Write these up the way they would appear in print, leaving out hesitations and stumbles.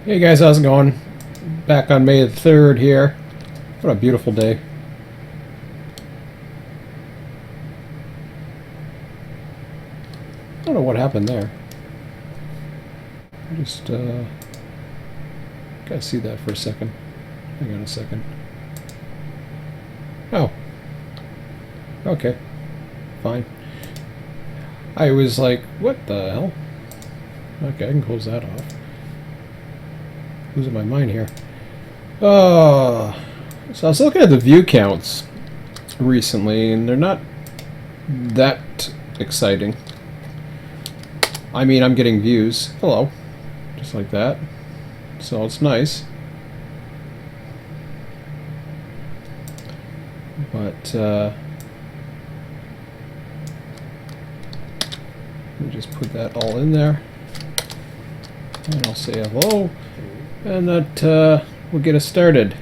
Hey guys, how's it going? Back on May the 3rd here. What a beautiful day. I don't know what happened there. I just gotta see that for a second. Hang on a second. Oh. Okay. Fine. I was like, what the hell? Okay, I can close that off. Losing my mind here. So I was looking at the view counts recently, and they're not that exciting. I mean, I'm getting views. Hello. Just like that. So it's nice. But, let me just put that all in there. And I'll say hello. And that will get us started.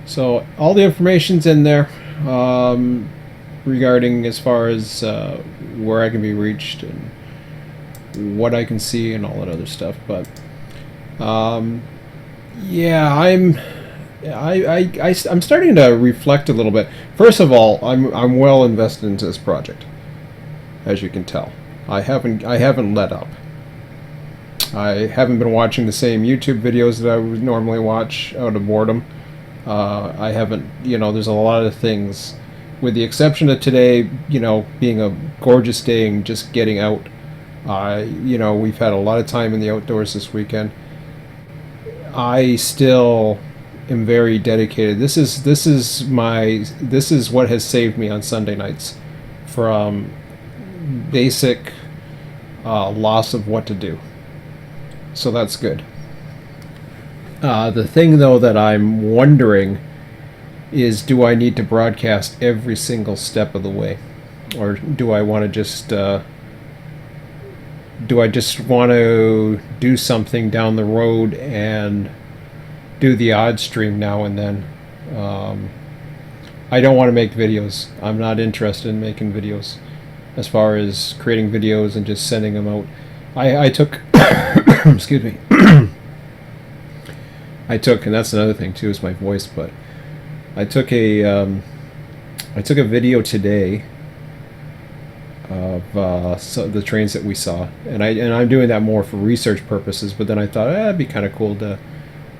So all the information's in there regarding as far as where I can be reached and what I can see and all that other stuff. But yeah, I'm starting to reflect a little bit. First of all, I'm well invested into this project, as you can tell. I haven't let up. I haven't been watching the same YouTube videos that I would normally watch out of boredom. I haven't, there's a lot of things, with the exception of today, being a gorgeous day and just getting out. We've had a lot of time in the outdoors this weekend. I still am very dedicated. This is what has saved me on Sunday nights from basic loss of what to do. So that's good. The thing, though, that I'm wondering is, do I need to broadcast every single step of the way? Or do I want to just, do something down the road and do the odd stream now and then? I don't want to make videos. I'm not interested in making videos. As far as creating videos and just sending them out. I took excuse me. And that's another thing too, is my voice, but I took a video today of the trains that we saw, and I'm doing that more for research purposes, but then I thought it'd be kind of cool to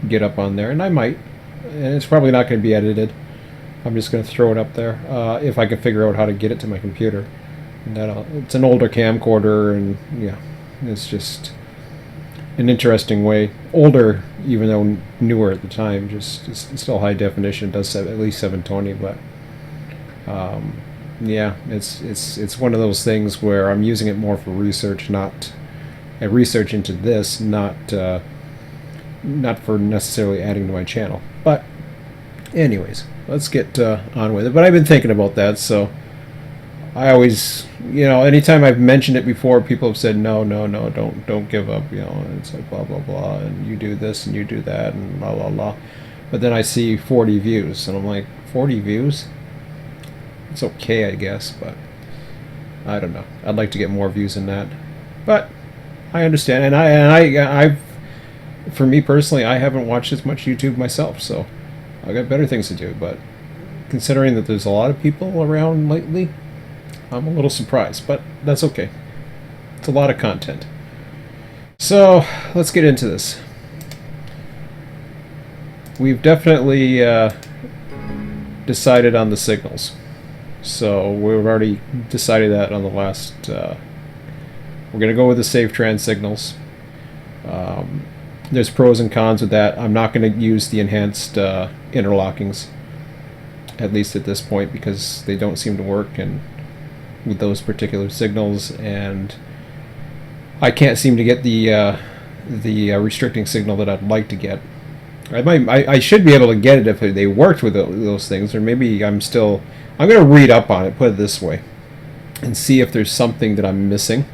get up on there, and I might, and it's probably not going to be edited. I'm just going to throw it up there if I can figure out how to get it to my computer. And it's an older camcorder, and yeah, it's just an interesting way. Older, even though newer at the time, just it's still high definition. It does at least 720, but yeah, it's one of those things where I'm using it more for research, not research into this, not for necessarily adding to my channel. But anyways, let's get on with it. But I've been thinking about that, so I always, anytime I've mentioned it before, people have said, no, don't give up, and it's like blah, blah, blah, and you do this and you do that and blah, blah, blah. But then I see 40 views, and I'm like, 40 views? It's okay, I guess, but I don't know. I'd like to get more views than that. But I understand, and I've, for me personally, I haven't watched as much YouTube myself, so I've got better things to do. But considering that there's a lot of people around lately, I'm a little surprised, but that's okay. It's a lot of content. So let's get into this. We've definitely decided on the signals. So we've already decided that on the last... we're going to go with the safe trans signals. There's pros and cons with that. I'm not going to use the enhanced interlockings, at least at this point, because they don't seem to work and with those particular signals, and I can't seem to get the restricting signal that I'd like to get. I should be able to get it if they worked with those things, or maybe I'm going to read up on it, put it this way, and see if there's something that I'm missing.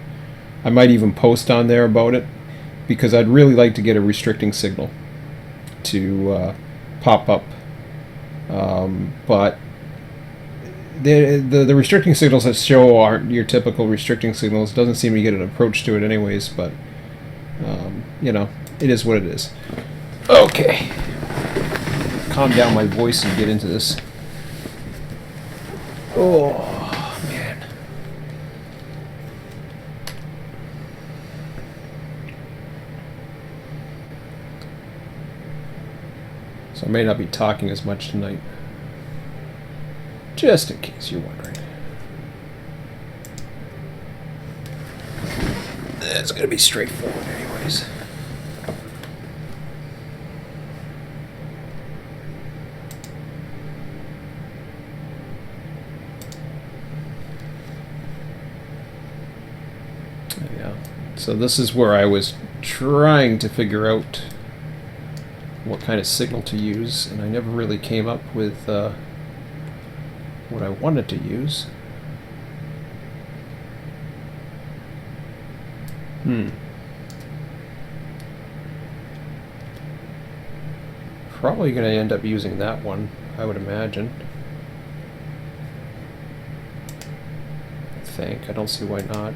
I might even post on there about it, because I'd really like to get a restricting signal to pop up, but the restricting signals that show aren't your typical restricting signals. Doesn't seem to get an approach to it anyways, but it is what it is. Okay. Calm down my voice and get into this. Oh, man. So I may not be talking as much tonight. Just in case you're wondering. It's going to be straightforward anyways. Yeah. So this is where I was trying to figure out what kind of signal to use, and I never really came up with what I wanted to use. Probably going to end up using that one, I would imagine. I think. I don't see why not.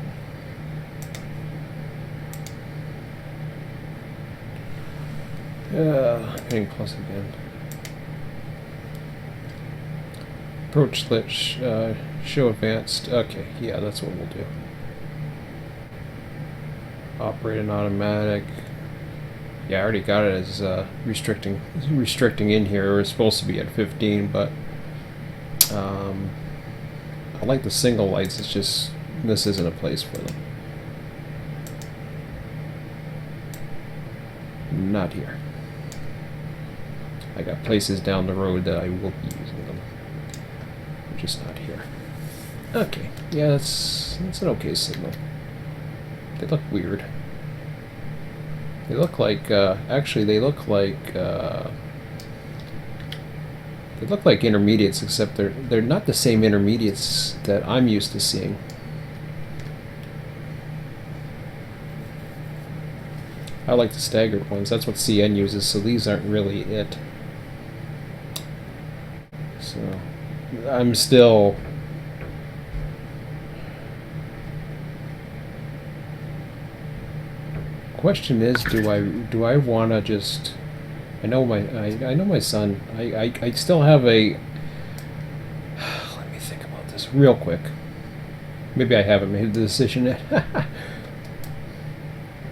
Hitting plus again. Approach lit, show advanced. Okay, yeah, that's what we'll do. Operate in automatic. Yeah, I already got it as restricting in here. We're supposed to be at 15, but I like the single lights. It's just this isn't a place for them. Not here. I got places down the road that I will be using them. Just not here. Okay, yeah, that's an okay signal. They look weird. They look like actually they look like intermediates, except they're not the same intermediates that I'm used to seeing. I like the staggered ones. That's what CN uses, so these aren't really it. So I'm still question is, do I want to just? I know my son. I still have a. Let me think about this real quick. Maybe I haven't made the decision yet.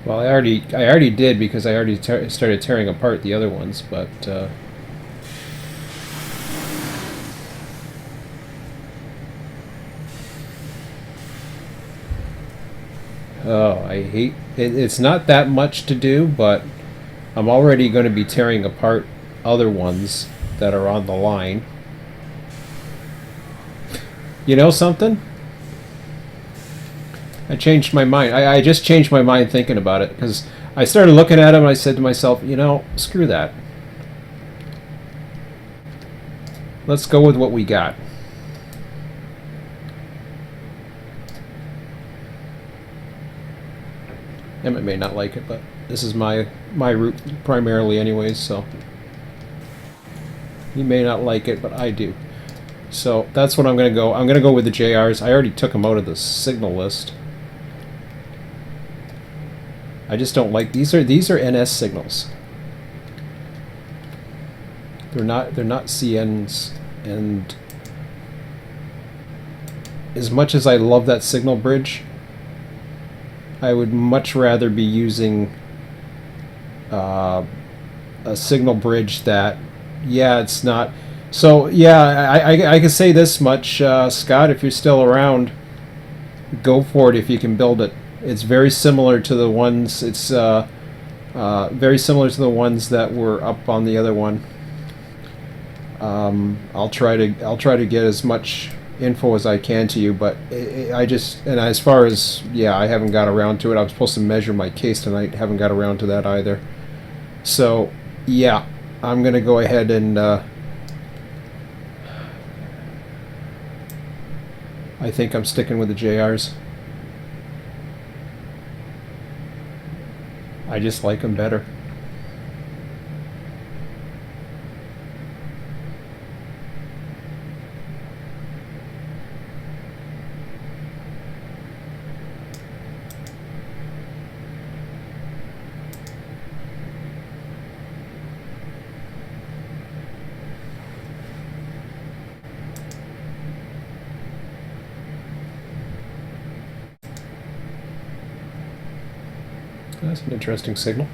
Well, I already did, because I already started tearing apart the other ones, but. Oh, I hate it. It's not that much to do, but I'm already going to be tearing apart other ones that are on the line. You know something? I changed my mind. I just changed my mind thinking about it, because I started looking at them and I said to myself, you know, screw that. Let's go with what we got. Emmett may not like it, but this is my route primarily anyways, so he may not like it, but I do. So that's what I'm going to go. I'm going to go with the JRs. I already took them out of the signal list. I just don't like these are NS signals. They're not CNs, and as much as I love that signal bridge, I would much rather be using a signal bridge that, yeah, it's not. So yeah, I can say this much, Scott, if you're still around, go for it if you can build it. It's very similar to the ones. It's very similar to the ones that were up on the other one. I'll try to get as much info as I can to you, but I just, and as far as, yeah, I haven't got around to it. I was supposed to measure my case tonight, haven't got around to that either. So yeah, I'm gonna go ahead and I think I'm sticking with the JRs. I just like them better. That's an interesting signal.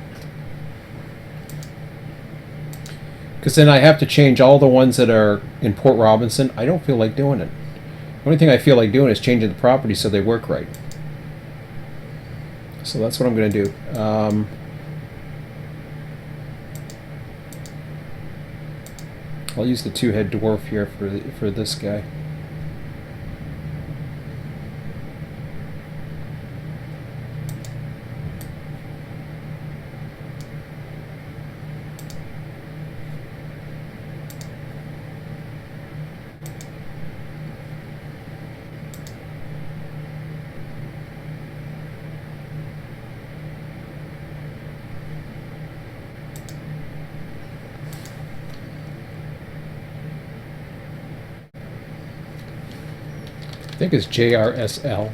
Because then I have to change all the ones that are in Port Robinson. I don't feel like doing it. The only thing I feel like doing is changing the properties so they work right. So that's what I'm going to do. I'll use the two-head dwarf here for this guy. I think it's JRSL.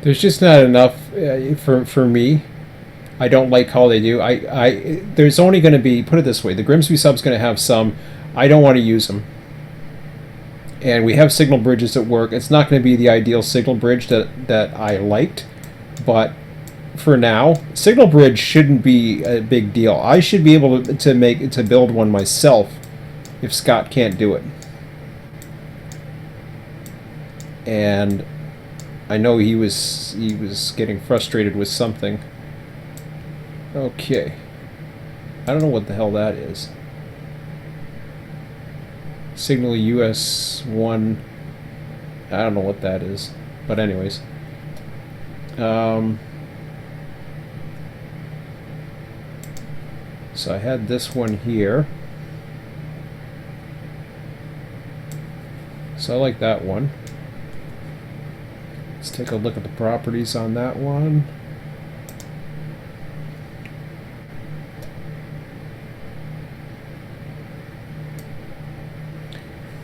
There's just not enough for me. I don't like how they do. There's only going to be, put it this way, the Grimsby sub's going to have some. I don't want to use them. And we have signal bridges that work. It's not going to be the ideal signal bridge that I liked, but for now, signal bridge shouldn't be a big deal. I should be able to build one myself if Scott can't do it. And I know he was getting frustrated with something. Okay. I don't know what the hell that is. Signal US 1. I don't know what that is. But anyways. So I had this one here. So I like that one. Let's take a look at the properties on that one.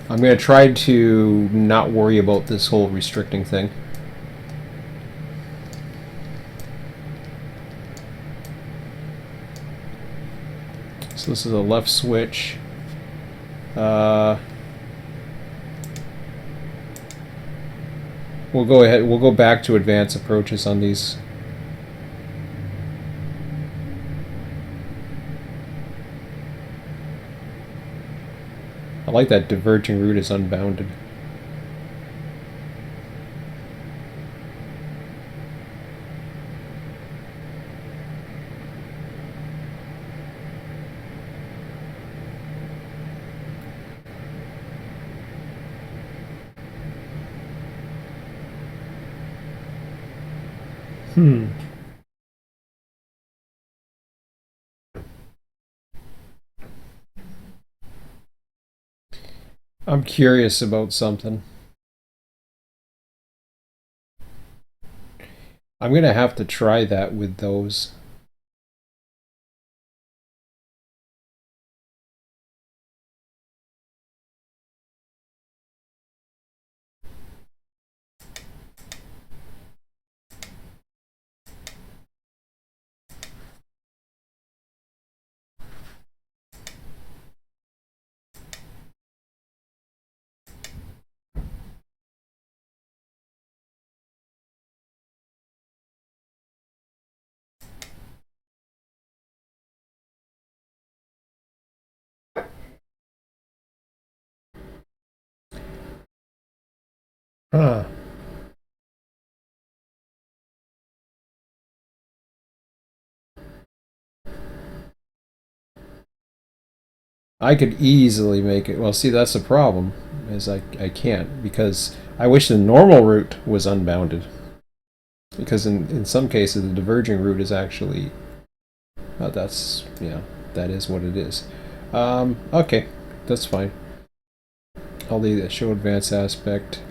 I'm going to try to not worry about this whole restricting thing. So this is a left switch. We'll go ahead. We'll go back to advanced approaches on these. I like that diverging route is unbounded. I'm curious about something. I'm going to have to try that with those. Huh. I could easily make it. Well, see, that's the problem, is I can't, because I wish the normal route was unbounded. Because in some cases, the diverging route is actually... that's, yeah, that is what it is. Okay, that's fine. I'll leave that. Show advanced aspect.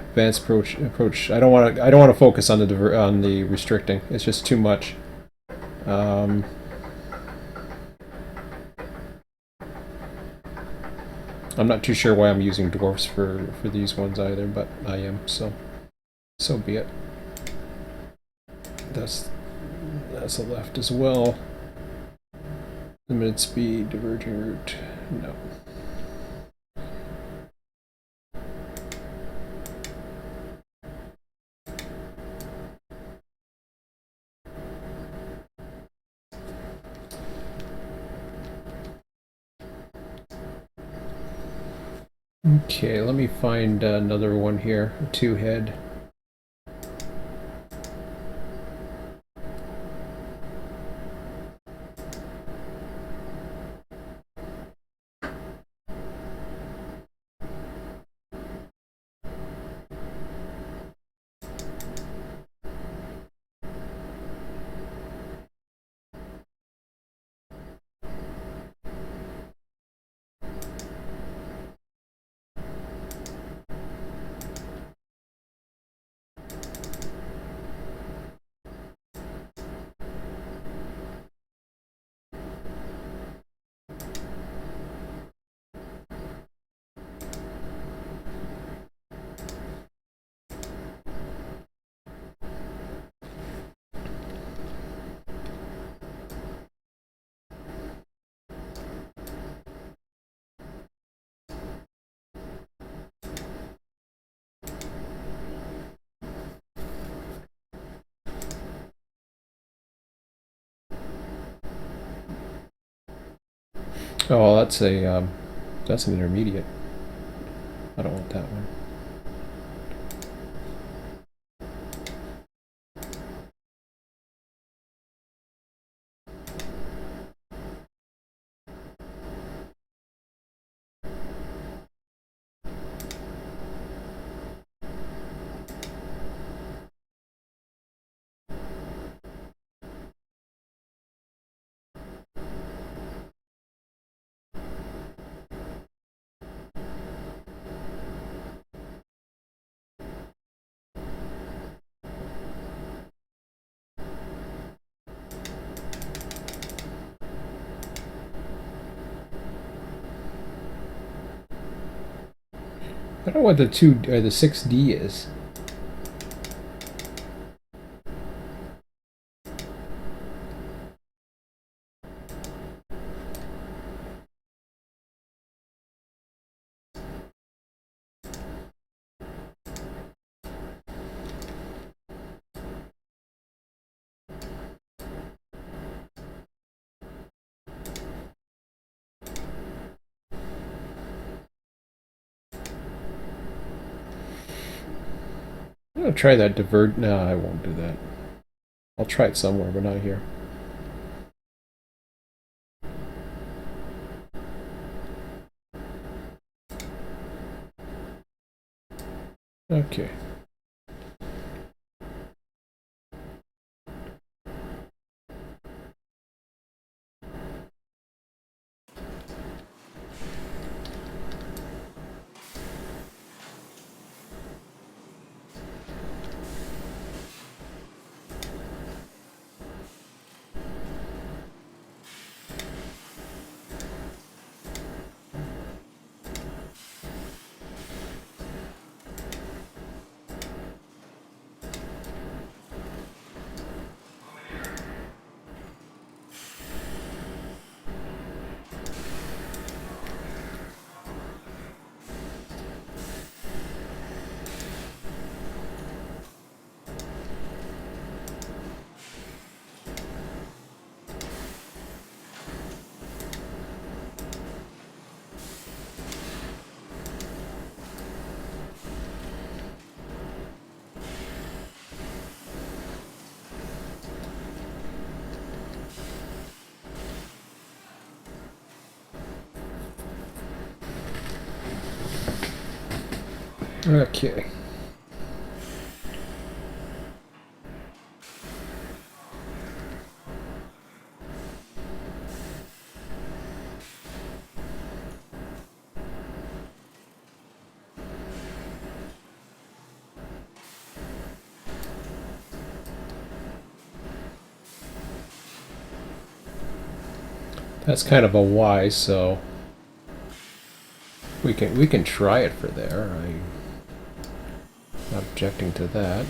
Advanced approach. I don't want to focus on the restricting. It's just too much. I'm not too sure why I'm using dwarfs for these ones either, but I am, so be it. That's a left as well. Limited speed, diverging route, no. Okay, let me find another one here, a two head. Oh, that's an intermediate. I don't want that one. I don't know what the 6D is. I'm gonna try that divert. No, I won't do that. I'll try it somewhere, but not here. Okay. Okay. That's kind of a Y, so We can try it for there. I'm not objecting to that.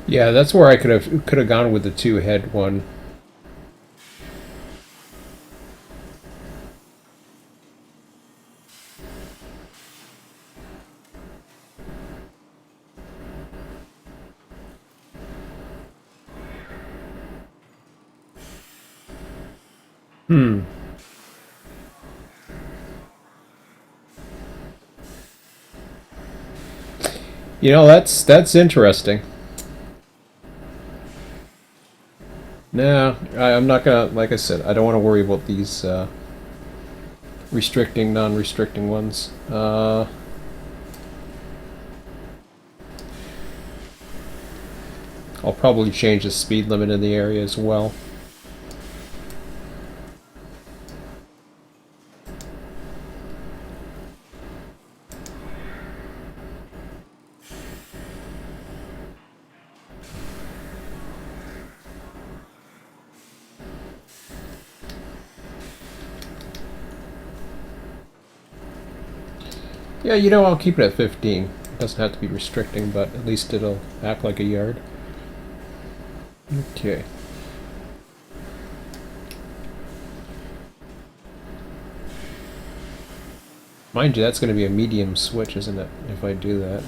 Yeah, that's where I could have gone with the two head one. Hmm. You know, that's interesting. Nah, I'm not gonna. Like I said, I don't want to worry about these restricting, non-restricting ones. I'll probably change the speed limit in the area as well. Yeah, you know, I'll keep it at 15. It doesn't have to be restricting, but at least it'll act like a yard. Okay. Mind you, that's going to be a medium switch, isn't it, if I do that.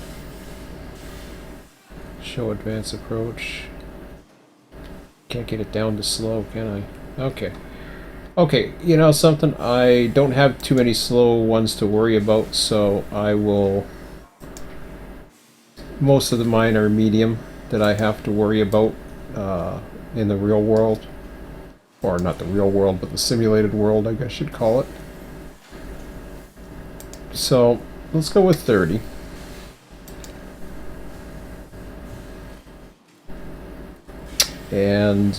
Show advance approach. Can't get it down to slow, can I? Okay. Okay, you know something? I don't have too many slow ones to worry about, so I will... Most of the mine are medium that I have to worry about in the real world. Or not the real world, but the simulated world, I guess you'd call it. So, let's go with 30. And,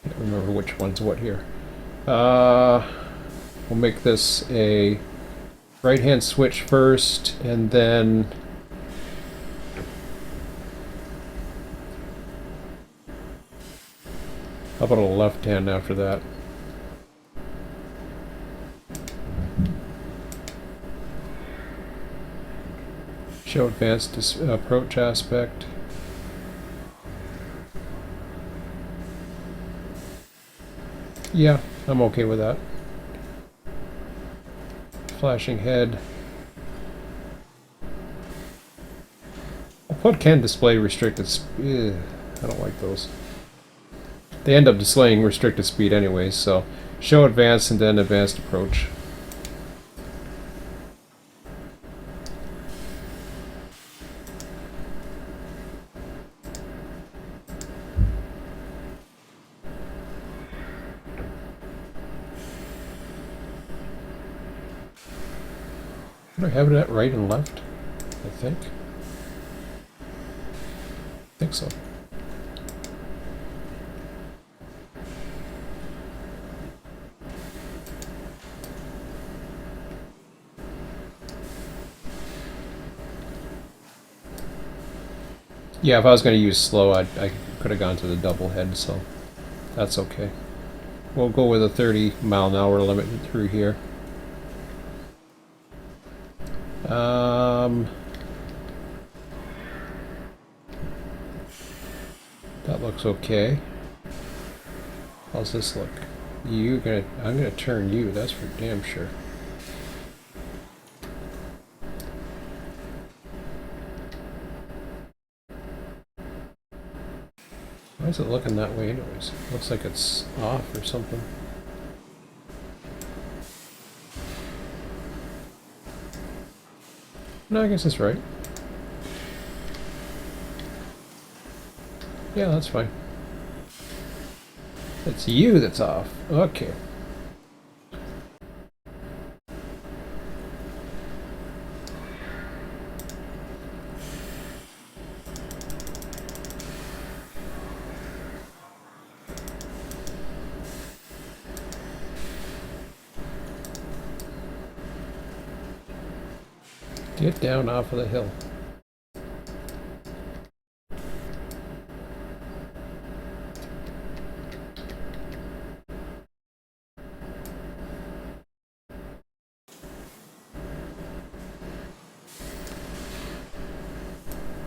I don't remember which one's what here. We'll make this a right-hand switch first, and then... How about a left hand after that? Show advanced approach aspect. Yeah, I'm okay with that. Flashing head. What can display restricted speed? I don't like those. They end up displaying restricted speed anyways, so show advanced and then advanced approach. Do I have it at right and left? I think. I think so. Yeah, if I was going to use slow, I could have gone to the double head, so that's okay. We'll go with a 30-mile-an-hour limit through here. That looks okay. How's this look? I'm gonna turn you, that's for damn sure. Why is it looking that way anyways? Looks like it's off or something. No, I guess it's right. Yeah, that's fine. It's you that's off. Okay. Get down off of the hill.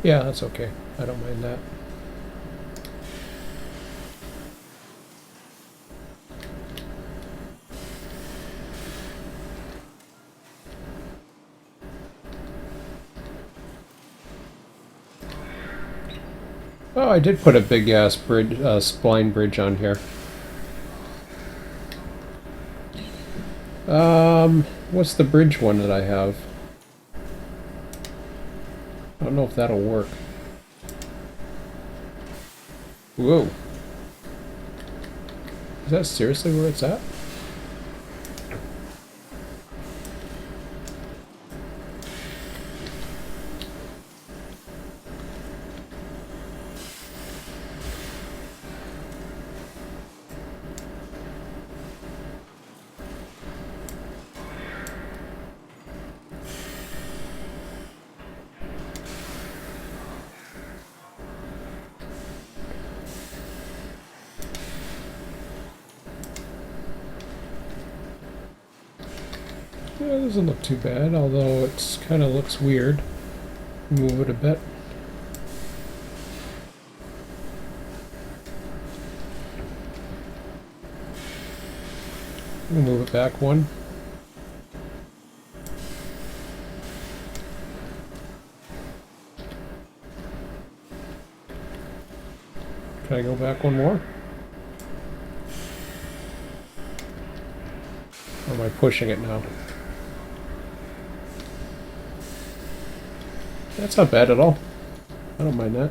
Yeah, that's okay. I don't mind that. Oh, I did put a big ass bridge, spline bridge on here. What's the bridge one that I have? I don't know if that'll work. Whoa. Is that seriously where it's at? Yeah, it doesn't look too bad, although it kind of looks weird. Move it a bit. We'll move it back one. Can I go back one more? Or am I pushing it now? That's not bad at all. I don't mind that.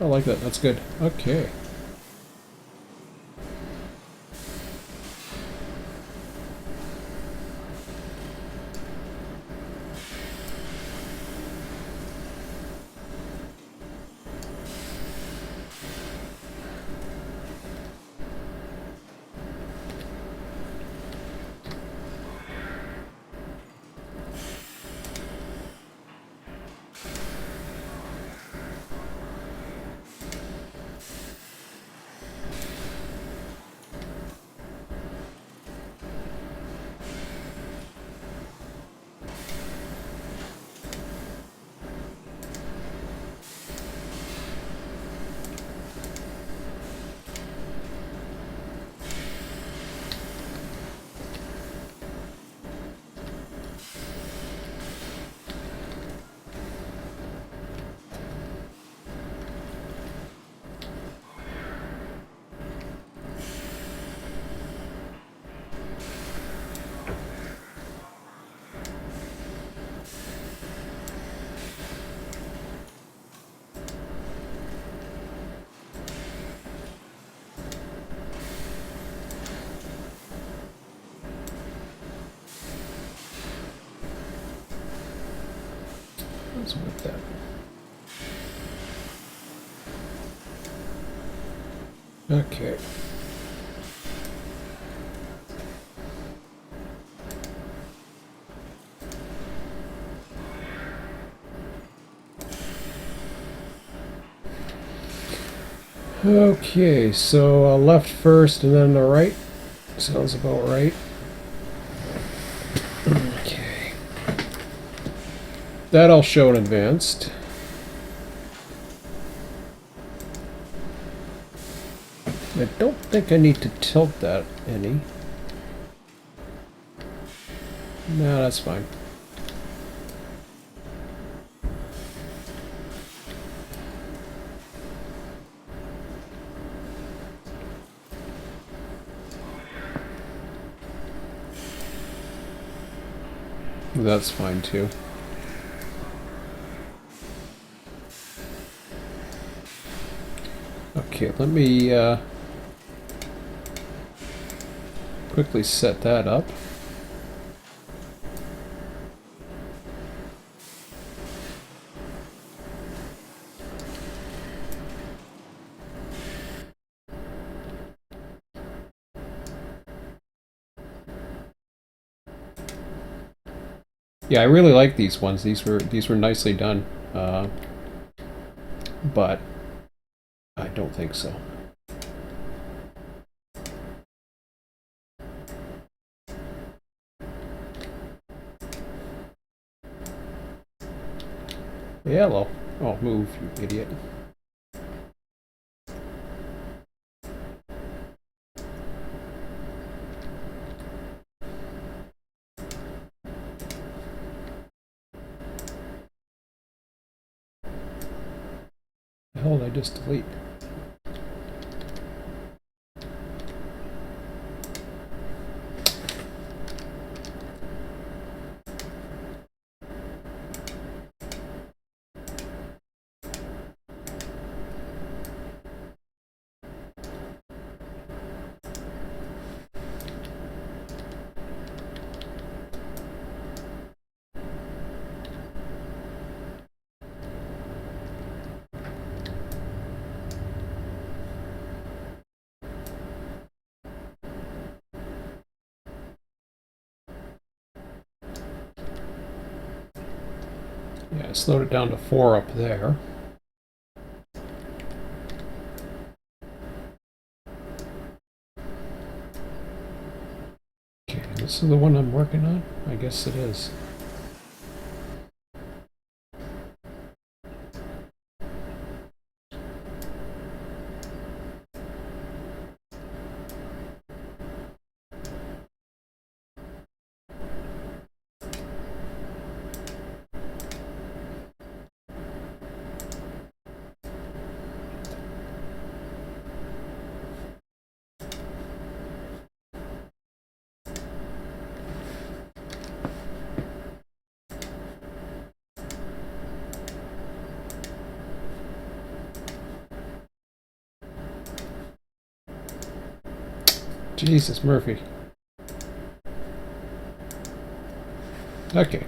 I like that. That's good. Okay. goes with that. Okay. Okay, so left first and then the right. Sounds about right. Okay. That I'll show in advanced. I don't think I need to tilt that any. No, that's fine. That's fine too. Okay, let me quickly set that up. Yeah, I really like these ones. These were nicely done, but I don't think so. Hello. Oh, move, you idiot. The hell did I just delete? Yeah, I slowed it down to 4 up there. Okay, this is the one I'm working on? I guess it is. Jesus, Murphy. Okay.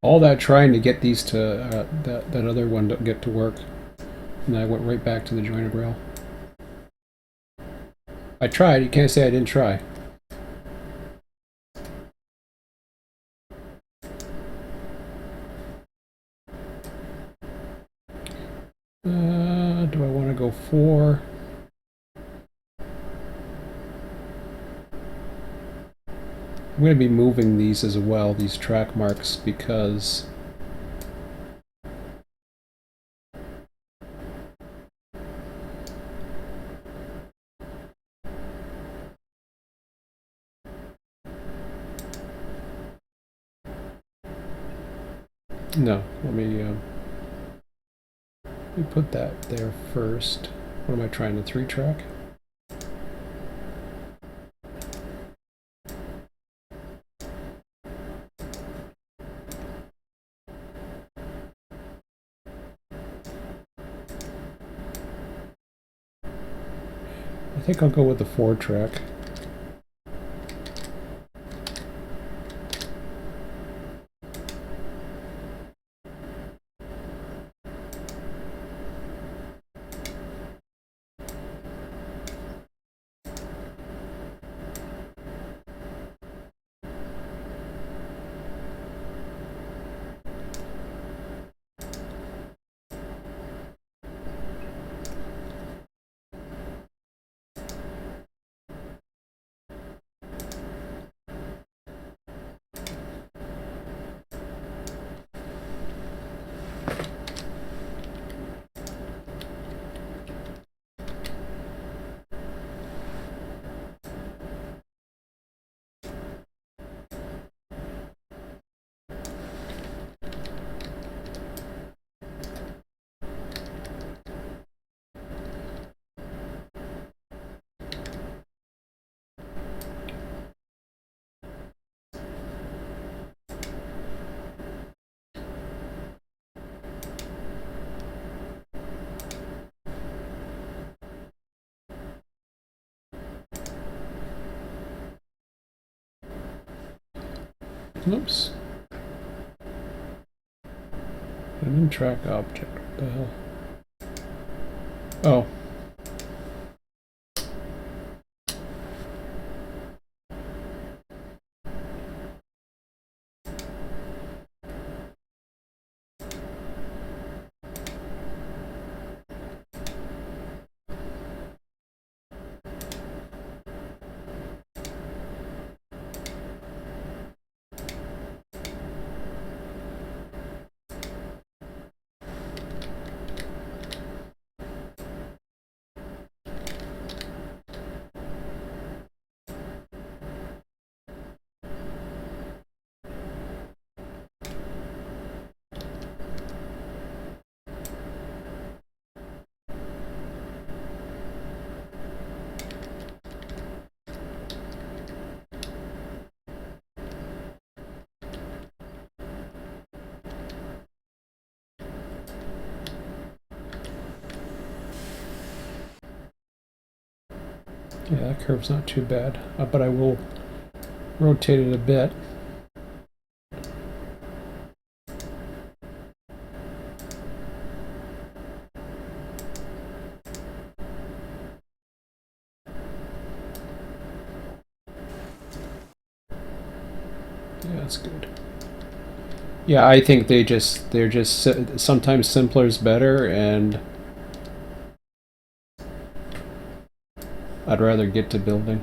All that trying to get these to, that other one to get to work. And then I went right back to the jointed rail. I tried, you can't say I didn't try. Do I want to go 4? I'm going to be moving these as well, these track marks, because No, let me put that there first. What am I trying to 3-track? I think I'll go with the 4-track. Oops. I didn't track object. What the hell? Oh. Yeah, that curve's not too bad, but I will rotate it a bit. Yeah, that's good. Yeah, I think they're just sometimes simpler is better, and I'd rather get to building.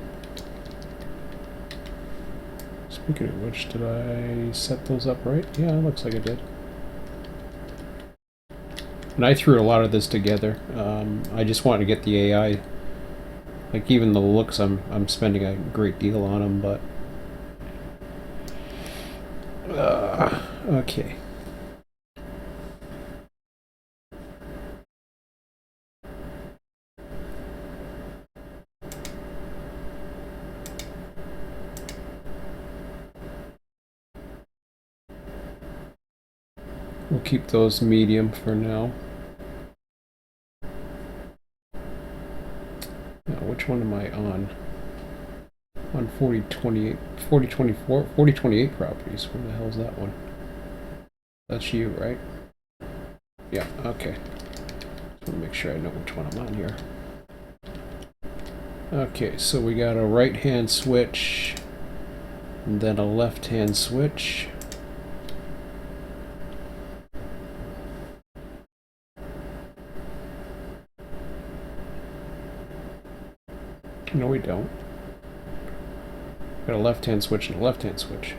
Speaking of which, did I set those up right? Yeah, it looks like I did. And I threw a lot of this together. I just wanted to get the AI. Like even the looks, I'm spending a great deal on them, but okay. We'll keep those medium for now. Now, which one am I on? On 4028, 4024, 4028 properties. Where the hell's that one? That's you, right? Yeah, okay. Just want to make sure I know which one I'm on here. Okay, so we got a right-hand switch, and then a left-hand switch. No, we don't. Got a left-hand switch and a left-hand switch.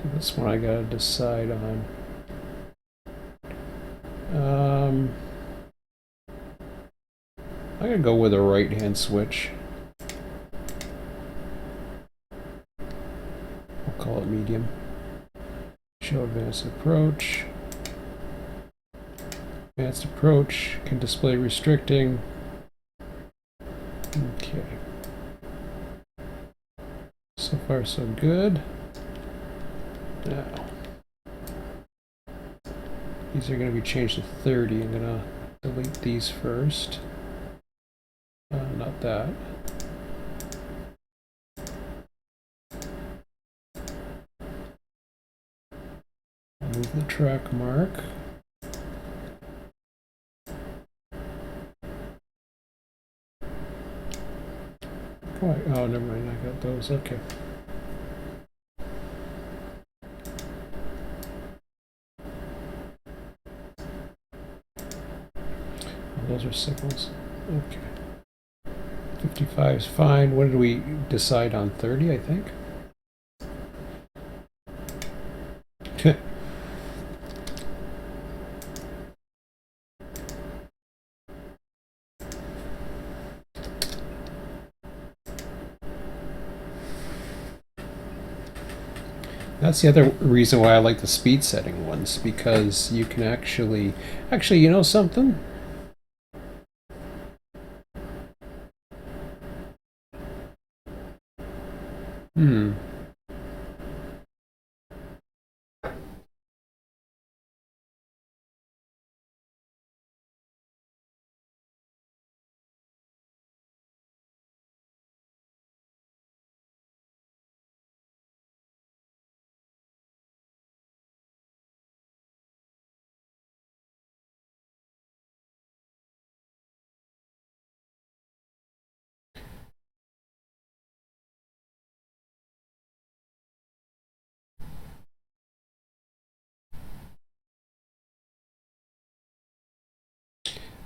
This one I gotta decide on. I'm gonna go with a right-hand switch. I'll call it medium. Show advanced approach. Advanced approach can display restricting. Okay. So far, so good. Now, these are going to be changed to 30. I'm going to delete these first. Not that. Move the track mark. Oh, never mind. I got those. Okay. Those are signals. Okay. 55 is fine. What did we decide on? 30, I think. That's the other reason why I like the speed setting ones, because you can actually, you know something?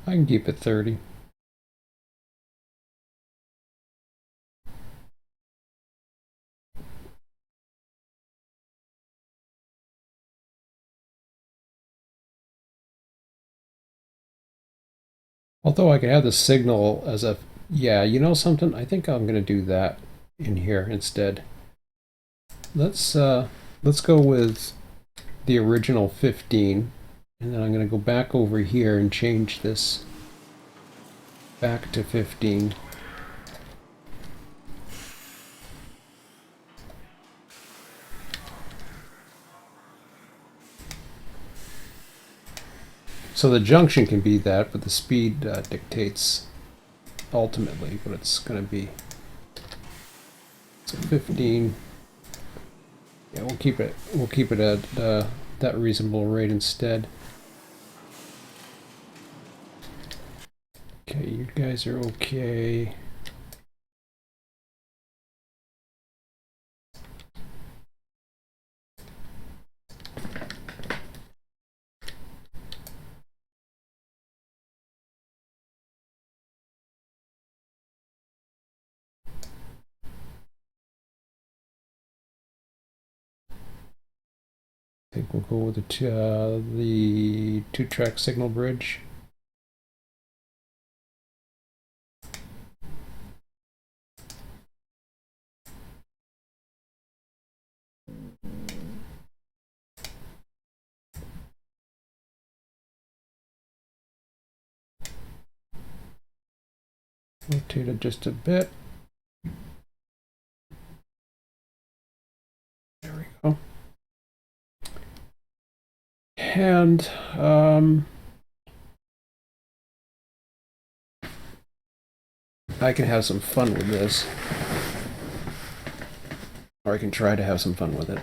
I can keep it 30. Although I could have the signal as a, yeah, you know something? I think I'm going to do that in here instead. Let's go with the original 15, and then I'm going to go back over here and change this back to 15. So the junction can be that, but the speed dictates ultimately what it's going to be. So 15. Yeah, we'll keep it. We'll keep it at that reasonable rate instead. Okay, you guys are okay. I think we'll go with the two-track signal bridge. Rotate it just a bit. There we go. And I can have some fun with this. Or I can try to have some fun with it.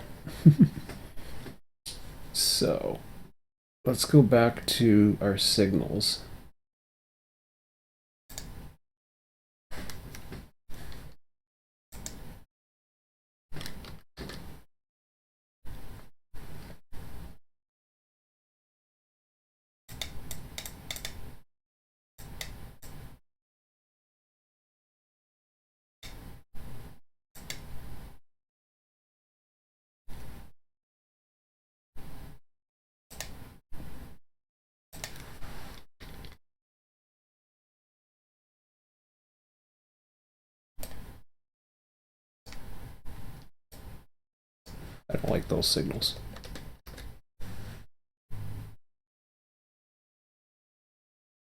So, let's go back to our signals. I don't like those signals.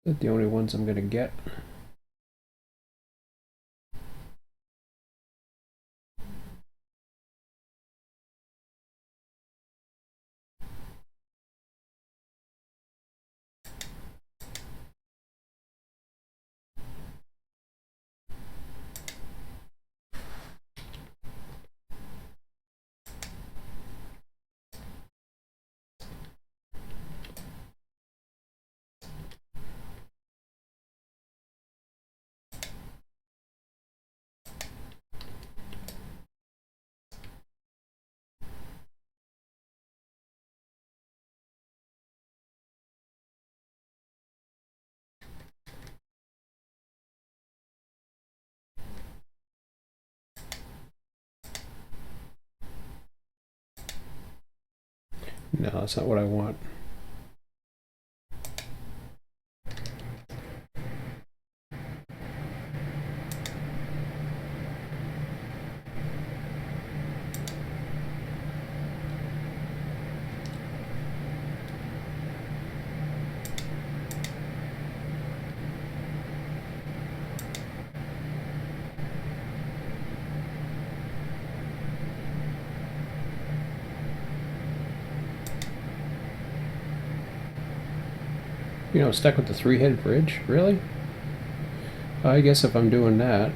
They're the only ones I'm gonna get. No, that's not what I want. You know, stuck with the three-headed bridge? Really? I guess if I'm doing that,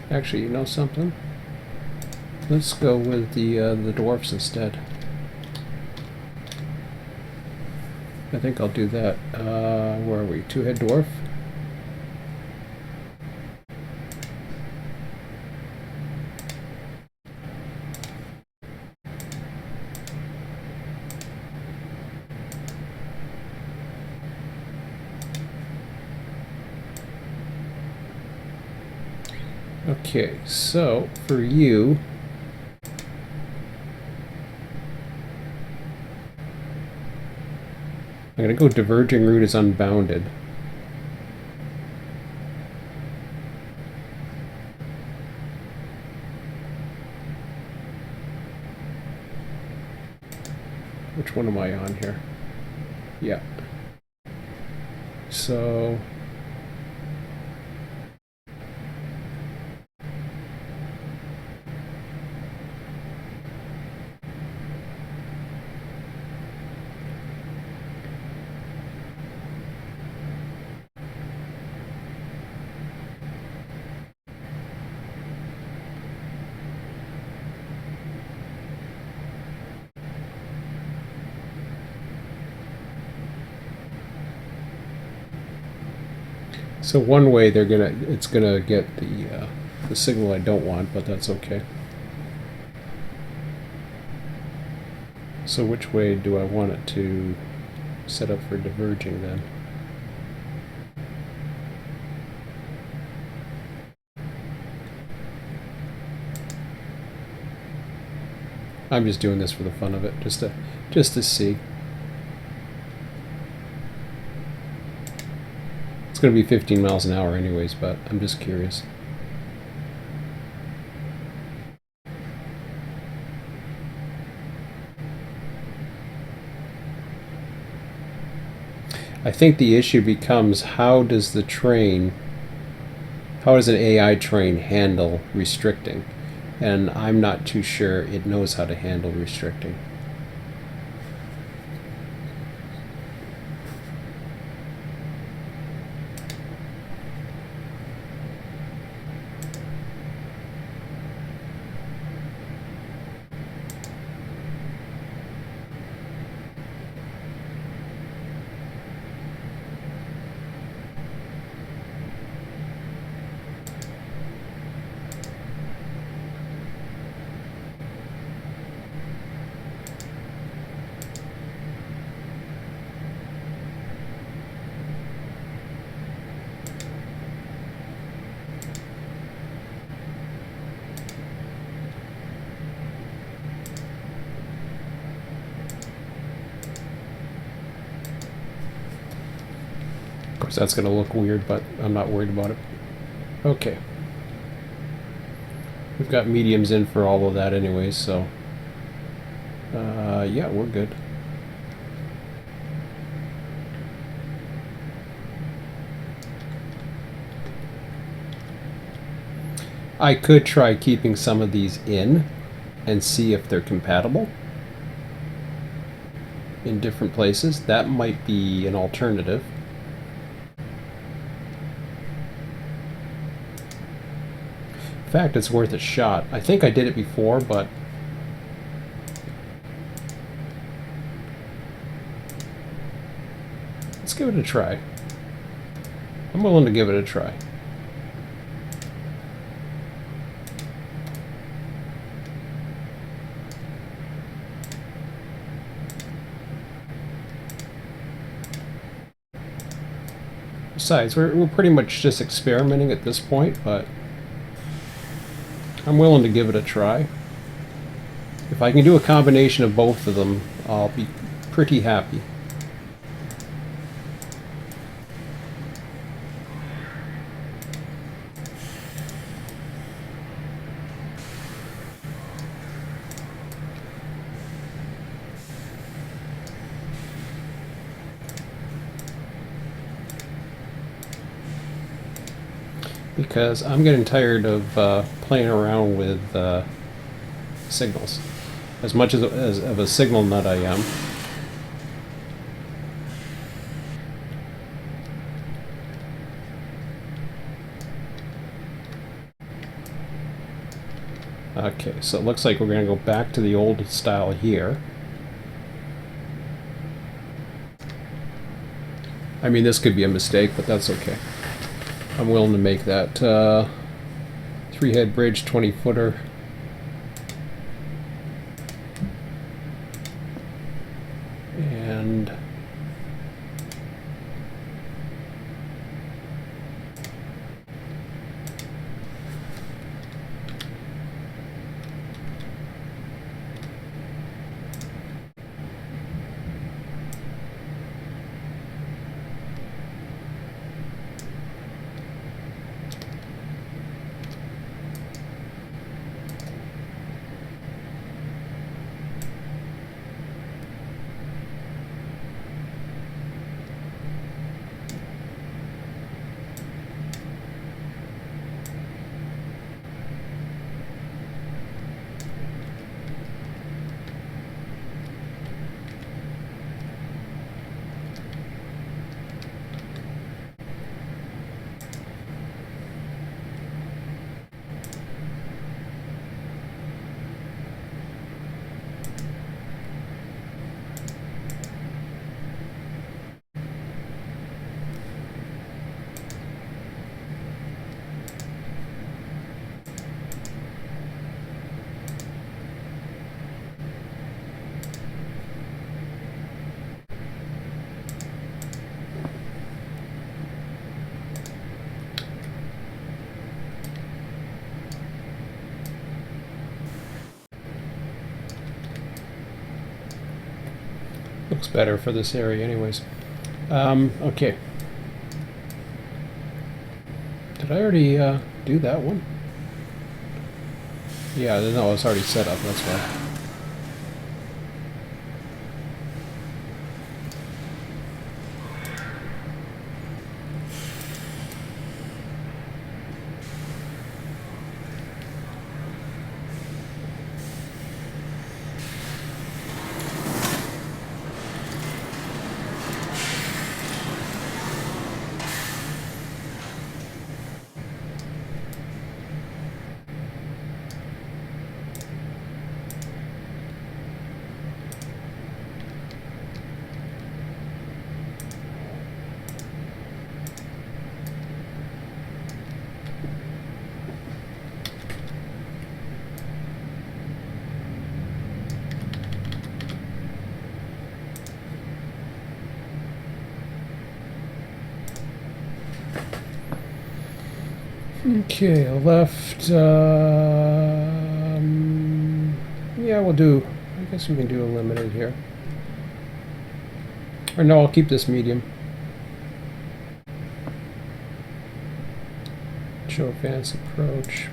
Actually, you know something? Let's go with the dwarfs instead. I think I'll do that. Where are we? Two-head dwarf? Okay, so for you, I'm going to go diverging route is unbounded. Which one am I on here? Yeah. So one way it's gonna get the signal I don't want, but that's okay. So which way do I want it to set up for diverging then? I'm just doing this for the fun of it, just to see. It's going to be 15 miles an hour anyways, but I'm just curious. I think the issue becomes how does an AI train handle restricting? And I'm not too sure it knows how to handle restricting. course, that's going to look weird, but I'm not worried about it. Okay. We've got mediums in for all of that anyways, so yeah, we're good. I could try keeping some of these in and see if they're compatible in different places. That might be an alternative. In fact, it's worth a shot. I think I did it before, but let's give it a try. I'm willing to give it a try. Besides, we're pretty much just experimenting at this point, but I'm willing to give it a try. If I can do a combination of both of them, I'll be pretty happy. Because I'm getting tired of playing around with signals. As much as of a signal nut I am. Okay, so it looks like we're going to go back to the old style here. I mean, this could be a mistake, but that's okay. I'm willing to make that 3-head bridge, 20-footer. And looks better for this area anyways. Okay. Did I already do that one? Yeah, no, it's already set up, that's why. Okay, left, yeah, we'll do, I guess we can do a limited here. Or no, I'll keep this medium. Show advance approach.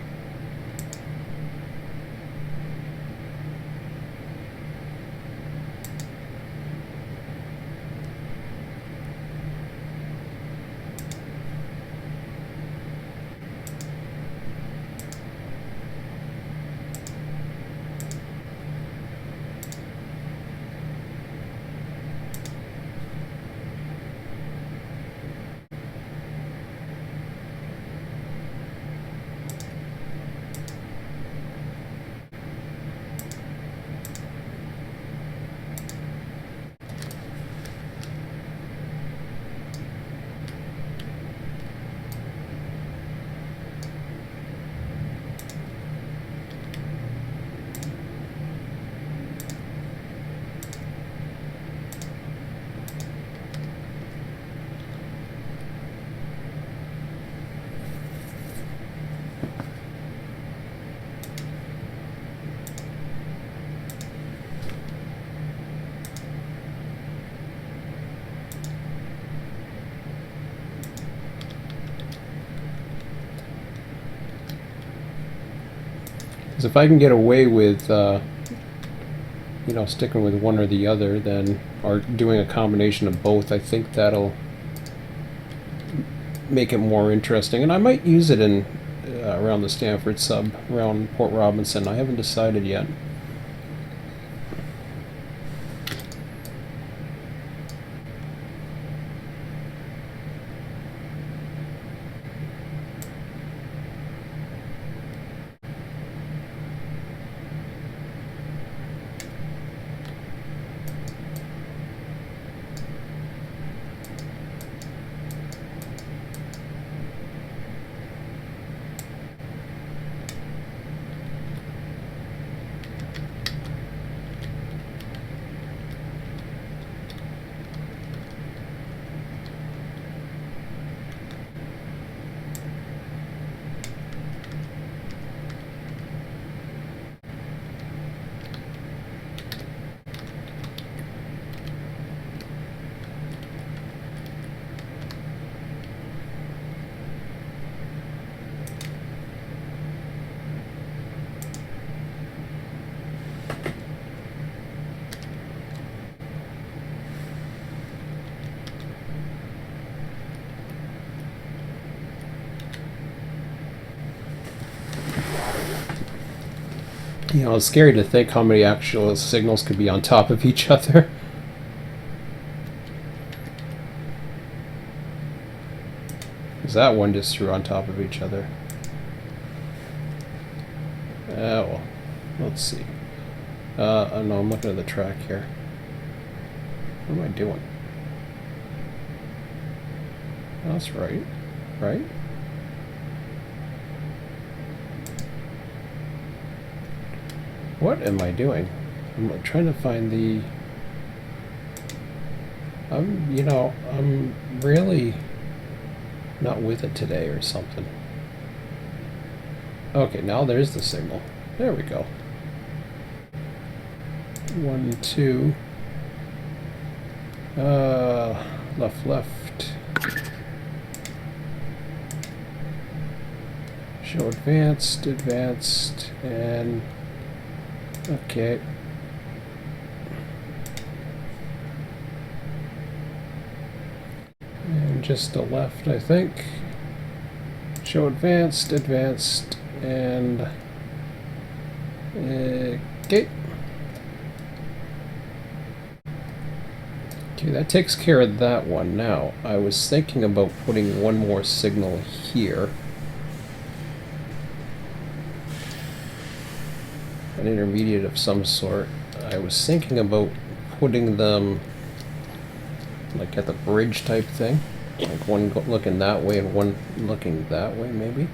Because if I can get away with, you know, sticking with one or the other, then, or doing a combination of both, I think that'll make it more interesting. And I might use it in around the Stanford sub, around Port Robinson. I haven't decided yet. You know, it's scary to think how many actual signals could be on top of each other. Because that one just threw on top of each other. Well, let's see. No, I'm looking at the track here. What am I doing? That's right. Right? What am I doing? I'm trying to find the... you know, I'm really not with it today or something. Okay, now there's the signal. There we go. 1, 2. Left, left. Show advanced, advanced, and... Okay. And just a left, I think. Show advanced, advanced, and... Okay. Okay, that takes care of that one. Now, I was thinking about putting one more signal here. An intermediate of some sort. I was thinking about putting them like at the bridge type thing, like one looking that way and one looking that way, maybe.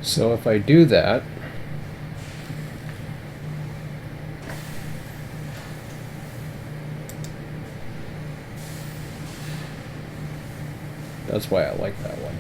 So if I do that, That's why I like that one.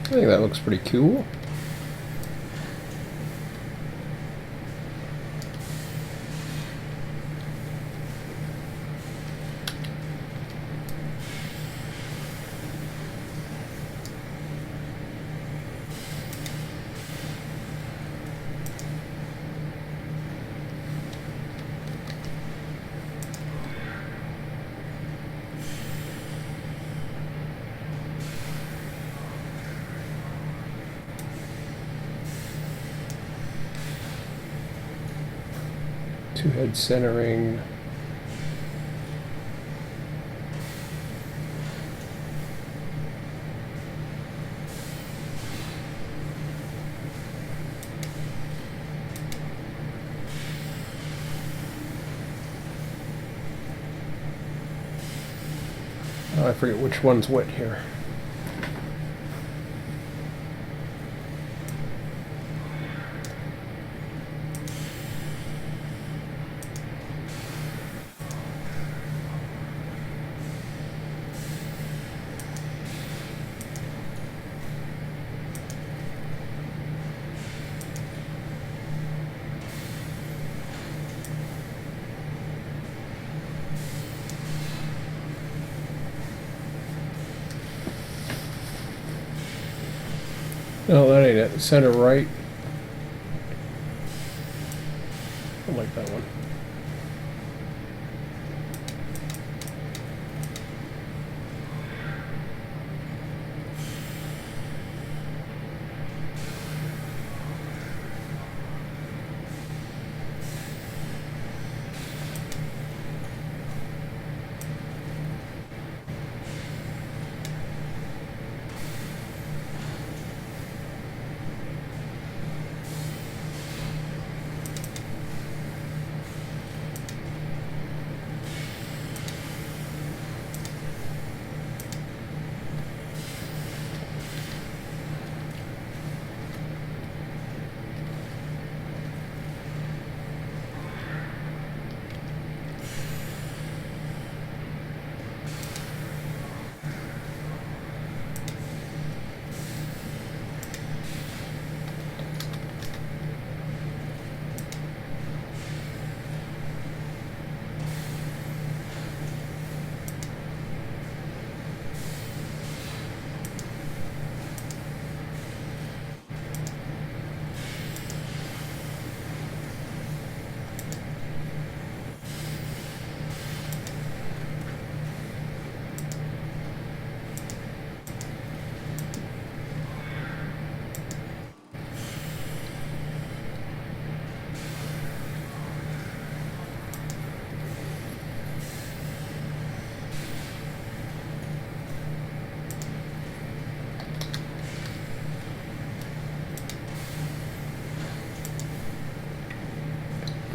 I think that looks pretty cool. Two head centering. Oh, I forget which one's what here. No, that ain't it. Center right. I like that one.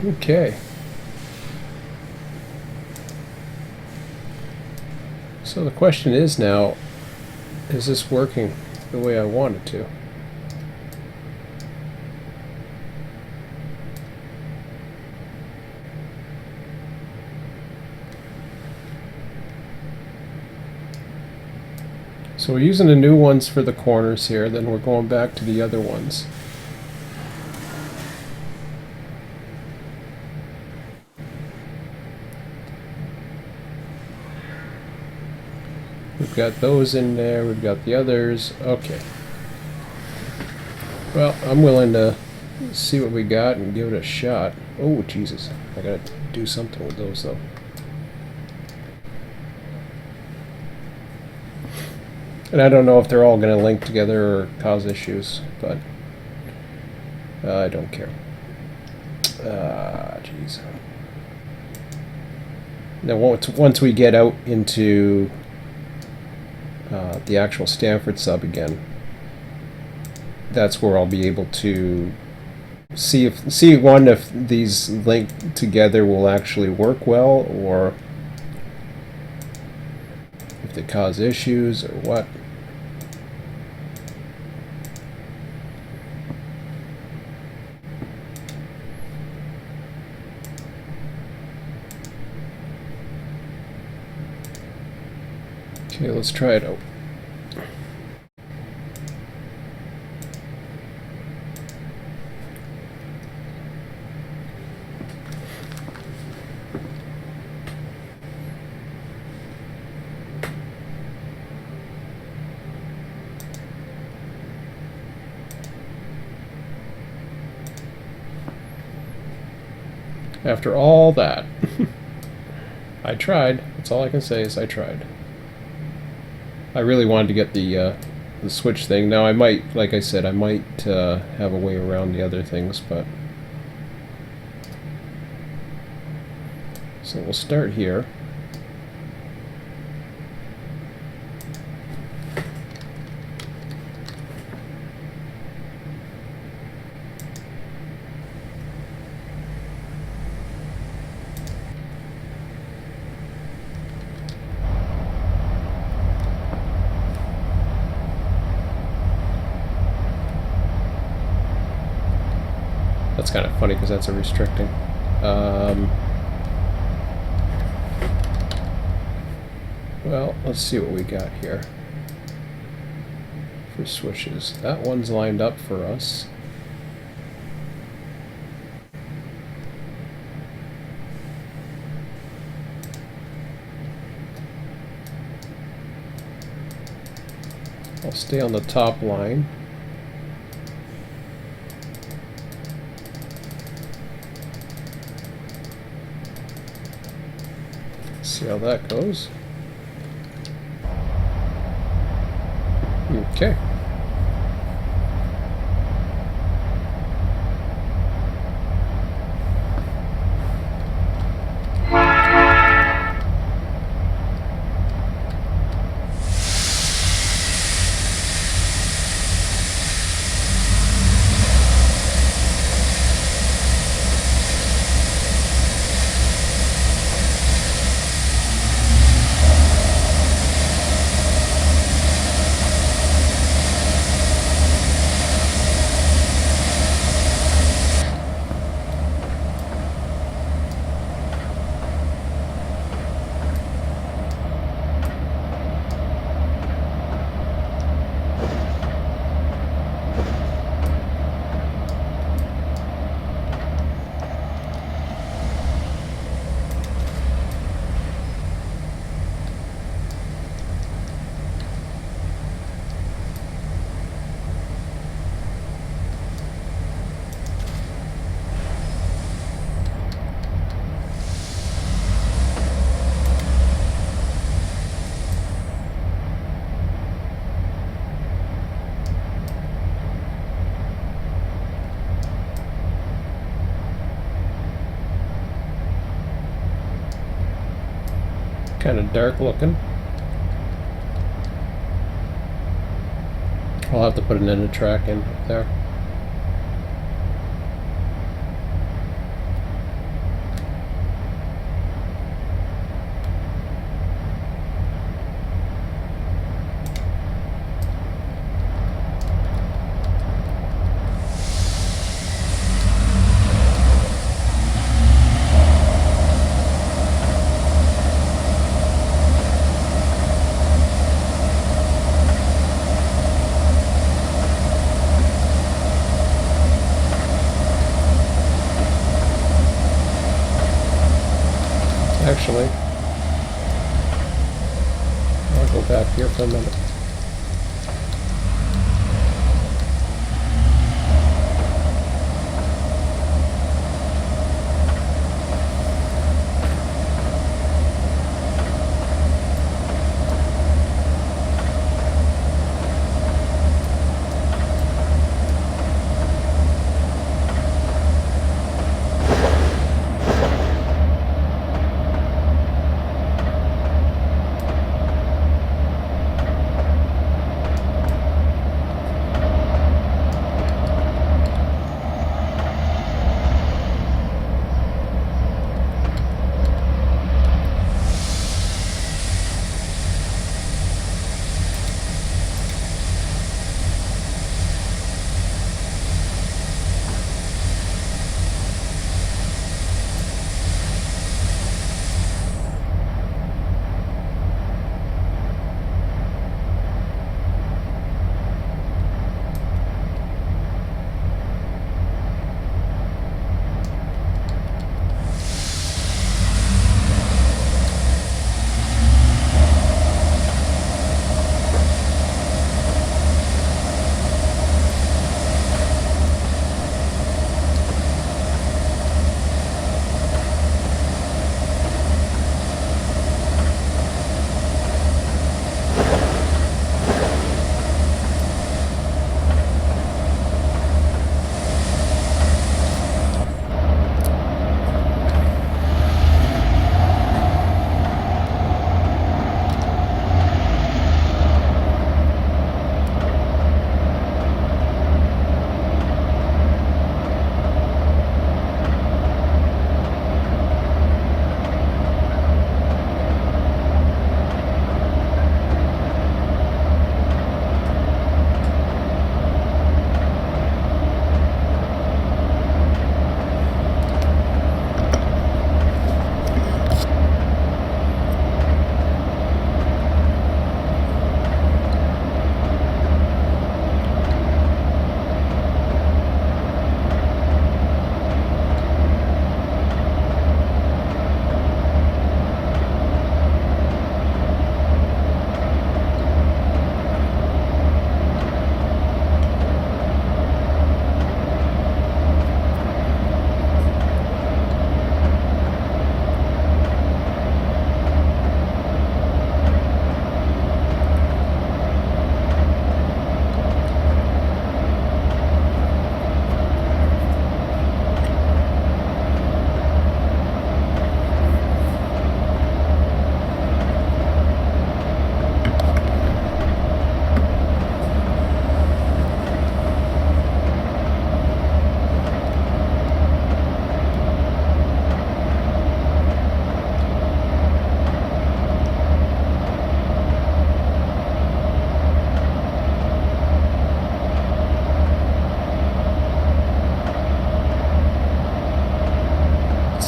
Okay. So the question is now, is this working the way I want it to? So we're using the new ones for the corners here, then we're going back to the other ones. We've got those in there, we've got the others. Okay. Well, I'm willing to see what we got and give it a shot. Oh, Jesus. I gotta do something with those, though. And I don't know if they're all going to link together or cause issues, but I don't care. Jeez. Now, once we get out into the actual Stanford sub again, that's where I'll be able to see if these linked together will actually work well, or if they cause issues or what. Okay, let's try it out. After all that, I tried. That's all I can say is I tried. I really wanted to get the switch thing. Now I might, like I said, I might have a way around the other things, but... So we'll start here. That's kind of funny because that's a restricting. Well, let's see what we got here for switches. That one's lined up for us. I'll stay on the top line. See how that goes. Okay. Kind of dark looking. I'll have to put an end track in up there. Actually, I'll go back here for a minute.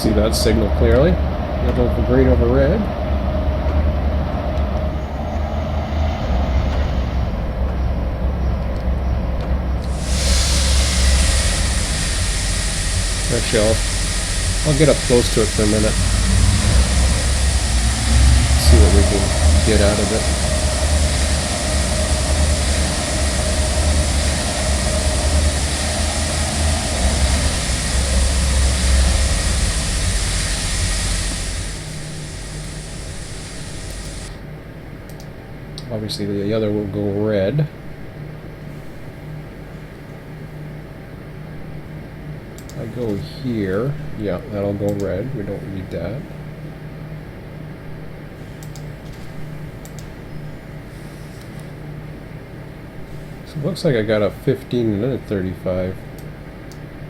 See that signal clearly. Yellow over green over red. Actually, I'll get up close to it for a minute. See what we can get out of it. Obviously the other will go red. I go here. Yeah, that'll go red. We don't need that. So it looks like I got a 15 and then a 35.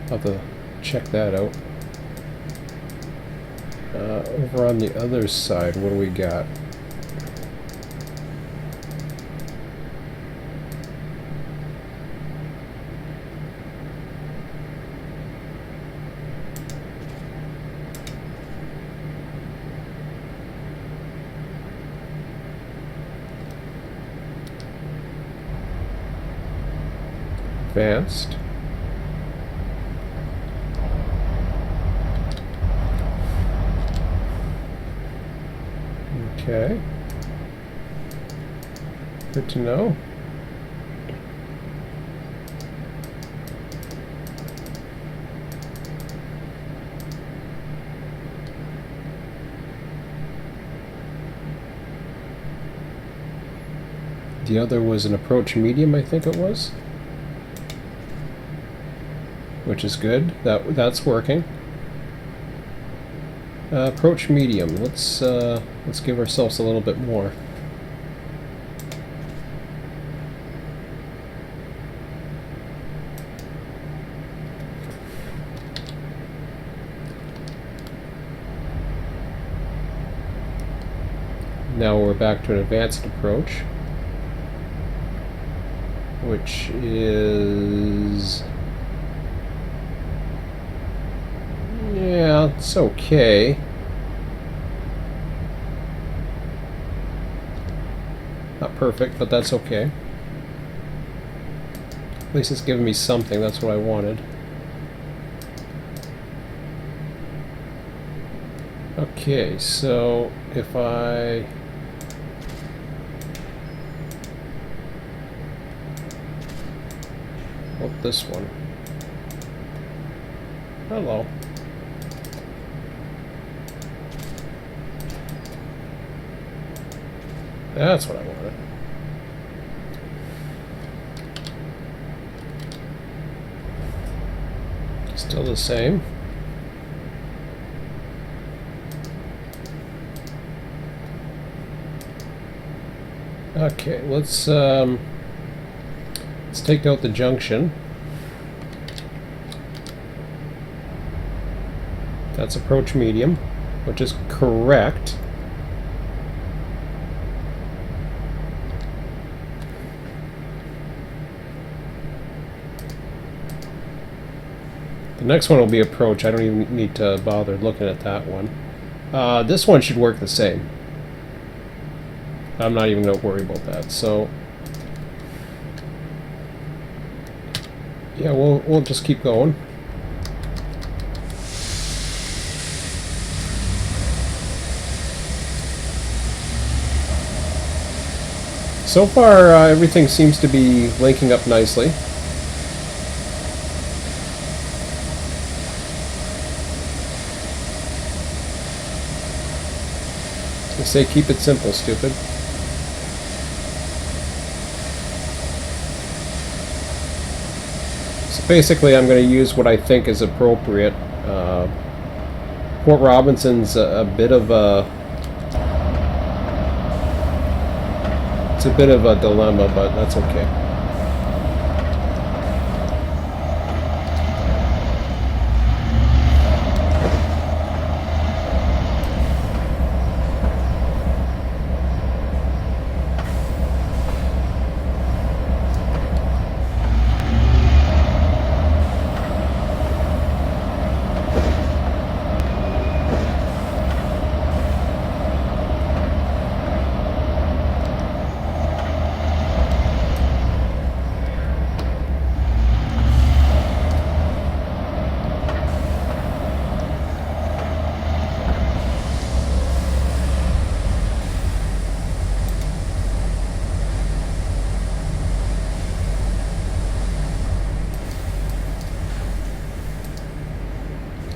I'll have to check that out. Over on the other side, what do we got? Advanced. Okay. Good to know. The other was an approach medium, I think it was. Which is good. That's working. Approach medium. Let's give ourselves a little bit more. Now we're back to an advanced approach, which is, yeah, it's okay. Not perfect, but that's okay. At least it's giving me something. That's what I wanted. Okay, so if I this one. Hello. That's what I wanted. Still the same. Okay, let's take out the junction. That's approach medium, which is correct. The next one will be approach. I don't even need to bother looking at that one. This one should work the same. I'm not even going to worry about that. So, yeah, we'll just keep going. So far, everything seems to be linking up nicely. They say keep it simple, stupid. So basically, I'm going to use what I think is appropriate. Port Robinson's a bit of a... It's a bit of a dilemma, but that's okay.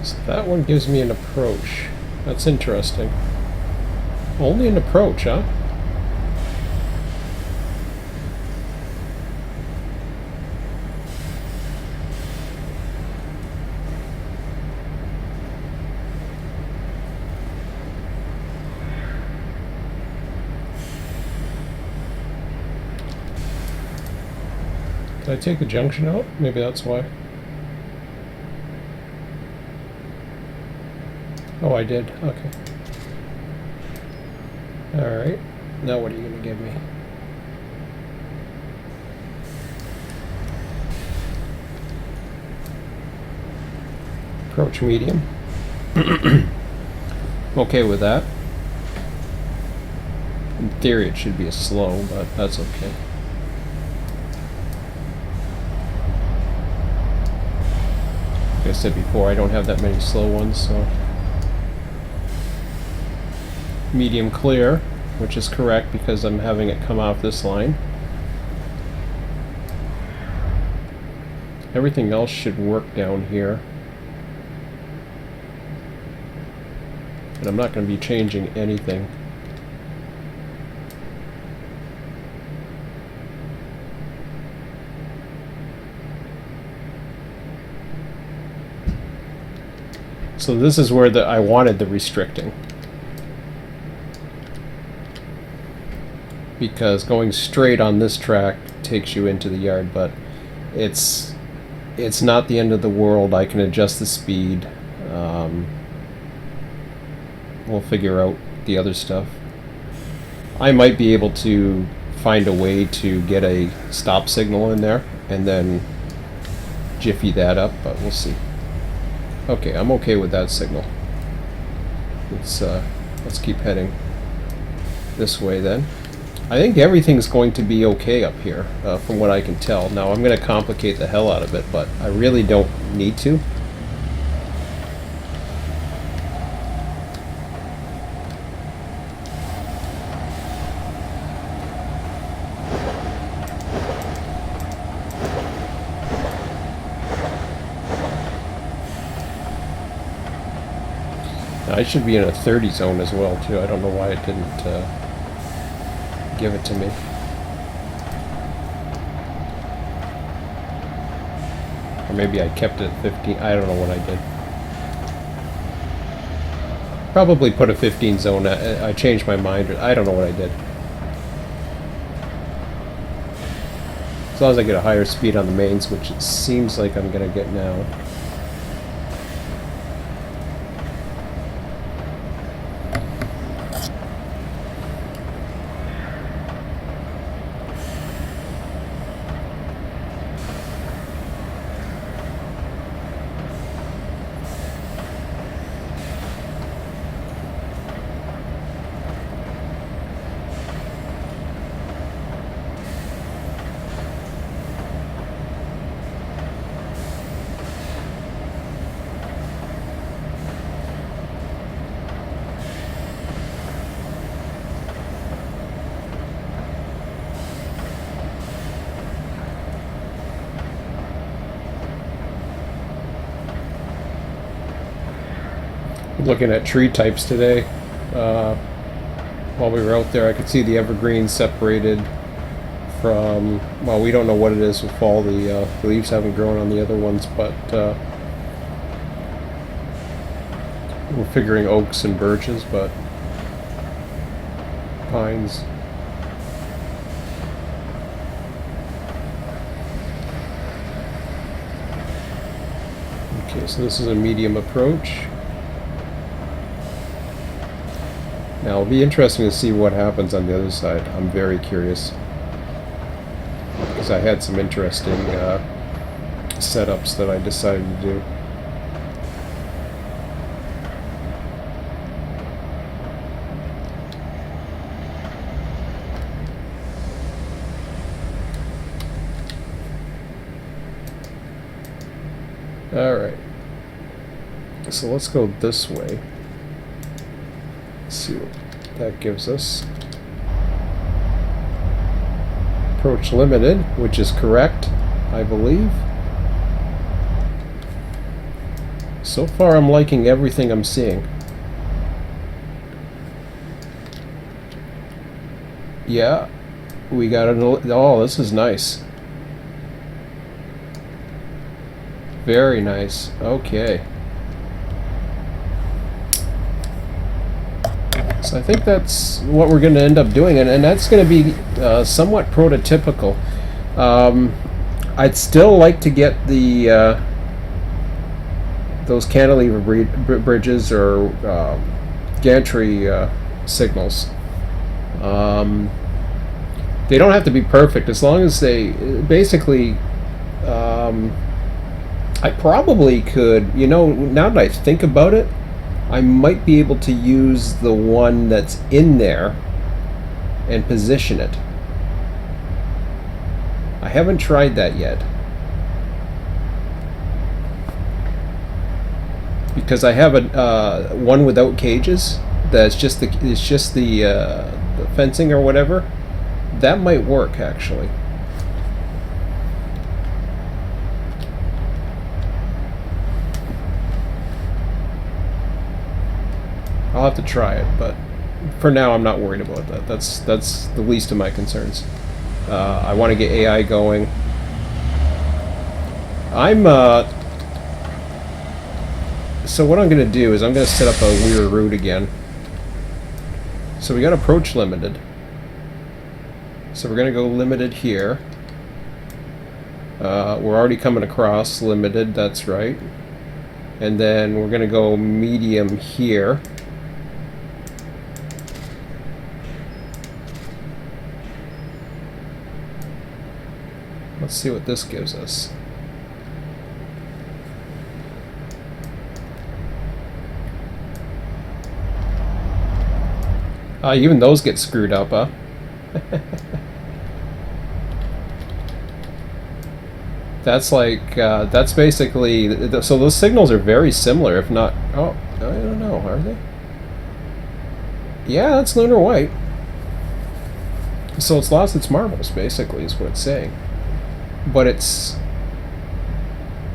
So that one gives me an approach. That's interesting. Only an approach, huh? Did I take a junction out? Maybe that's why. Oh, I did. Okay. Alright. Now what are you going to give me? Approach medium. I'm okay with that. In theory it should be a slow, but that's okay. Like I said before, I don't have that many slow ones, so... Medium clear, which is correct because I'm having it come off this line. Everything else should work down here. And I'm not going to be changing anything. So this is where I wanted the restricting. Because going straight on this track takes you into the yard, but it's not the end of the world. I can adjust the speed. We'll figure out the other stuff. I might be able to find a way to get a stop signal in there and then jiffy that up, but we'll see. Okay, I'm okay with that signal. Let's keep heading this way then. I think everything's going to be okay up here, from what I can tell. Now, I'm going to complicate the hell out of it, but I really don't need to. I should be in a 30 zone as well, too. I don't know why it didn't give it to me. Or maybe I kept it at 15. I don't know what I did. Probably put a 15 zone. I changed my mind. I don't know what I did. As long as I get a higher speed on the mains, which it seems like I'm going to get now. Looking at tree types today. While we were out there, I could see the evergreens separated from, well, we don't know what it is with fall. The leaves haven't grown on the other ones, but we're figuring oaks and birches, but pines. Okay, so this is a medium approach. Now, it'll be interesting to see what happens on the other side. I'm very curious. Because I had some interesting setups that I decided to do. Alright. So let's go this way. Let's see what that gives us. Approach limited, which is correct, I believe. So far, I'm liking everything I'm seeing. Yeah, we got an... Oh, this is nice. Very nice. Okay. So I think that's what we're going to end up doing, and that's going to be somewhat prototypical. I'd still like to get the those cantilever bridges or gantry signals. They don't have to be perfect, as long as they basically... I probably could, you know, now that I think about it, I might be able to use the one that's in there and position it. I haven't tried that yet, because I have a one without cages. That's just the fencing or whatever. That might work actually. I'll have to try it, but for now I'm not worried about that. That's the least of my concerns. I want to get AI going. So what I'm going to do is I'm going to set up a weird route again. So we got approach limited. So we're going to go limited here. We're already coming across limited, that's right. And then we're going to go medium here. Let's see what this gives us. Even those get screwed up, huh? That's like, that's basically, so those signals are very similar, if not, oh, I don't know, are they? Yeah, that's lunar white. So it's lost its marbles, basically, is what it's saying. But it's...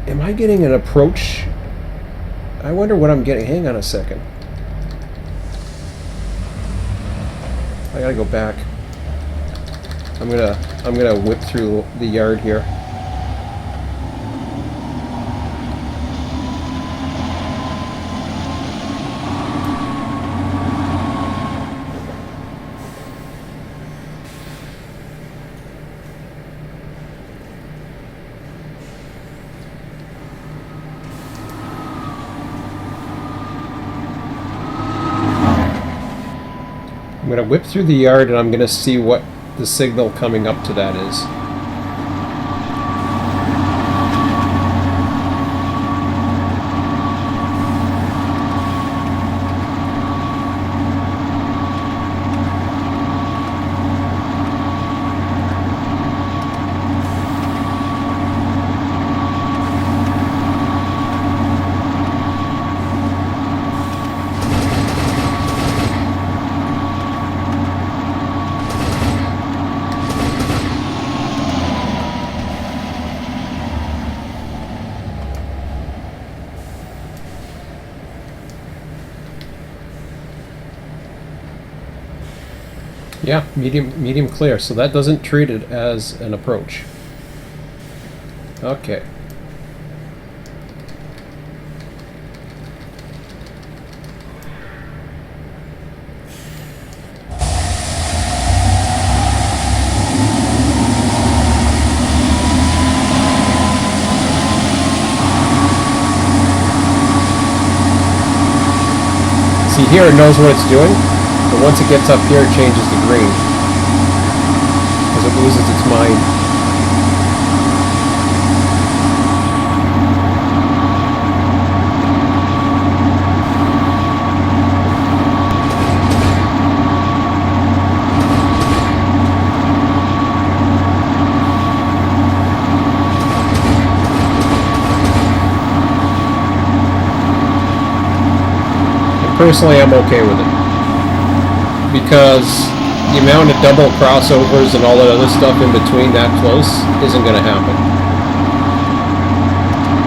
Am I getting an approach? I wonder what I'm getting. Hang on a second. I gotta go back. I'm gonna whip through the yard here. I'm going to whip through the yard and I'm going to see what the signal coming up to that is. Yeah, medium clear, so that doesn't treat it as an approach. Okay. See, here it knows what it's doing. But once it gets up here, it changes to green. Because it loses its mind. And personally, I'm okay with it. Because the amount of double crossovers and all that other stuff in between that close isn't going to happen.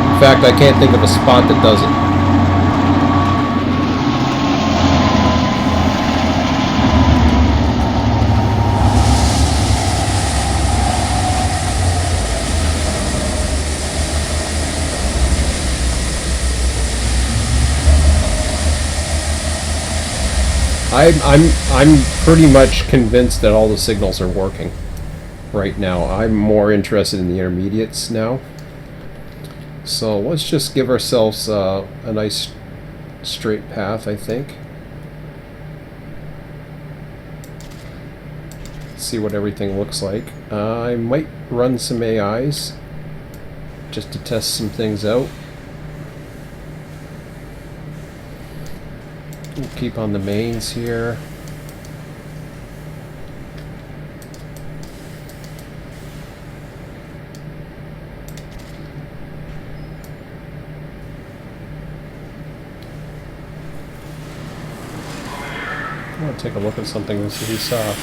In fact, I can't think of a spot that does it. I'm pretty much convinced that all the signals are working right now. I'm more interested in the intermediates now. So let's just give ourselves a nice straight path, I think. See what everything looks like. I might run some AIs just to test some things out. We'll keep on the mains here. I want to take a look at something and see what we saw.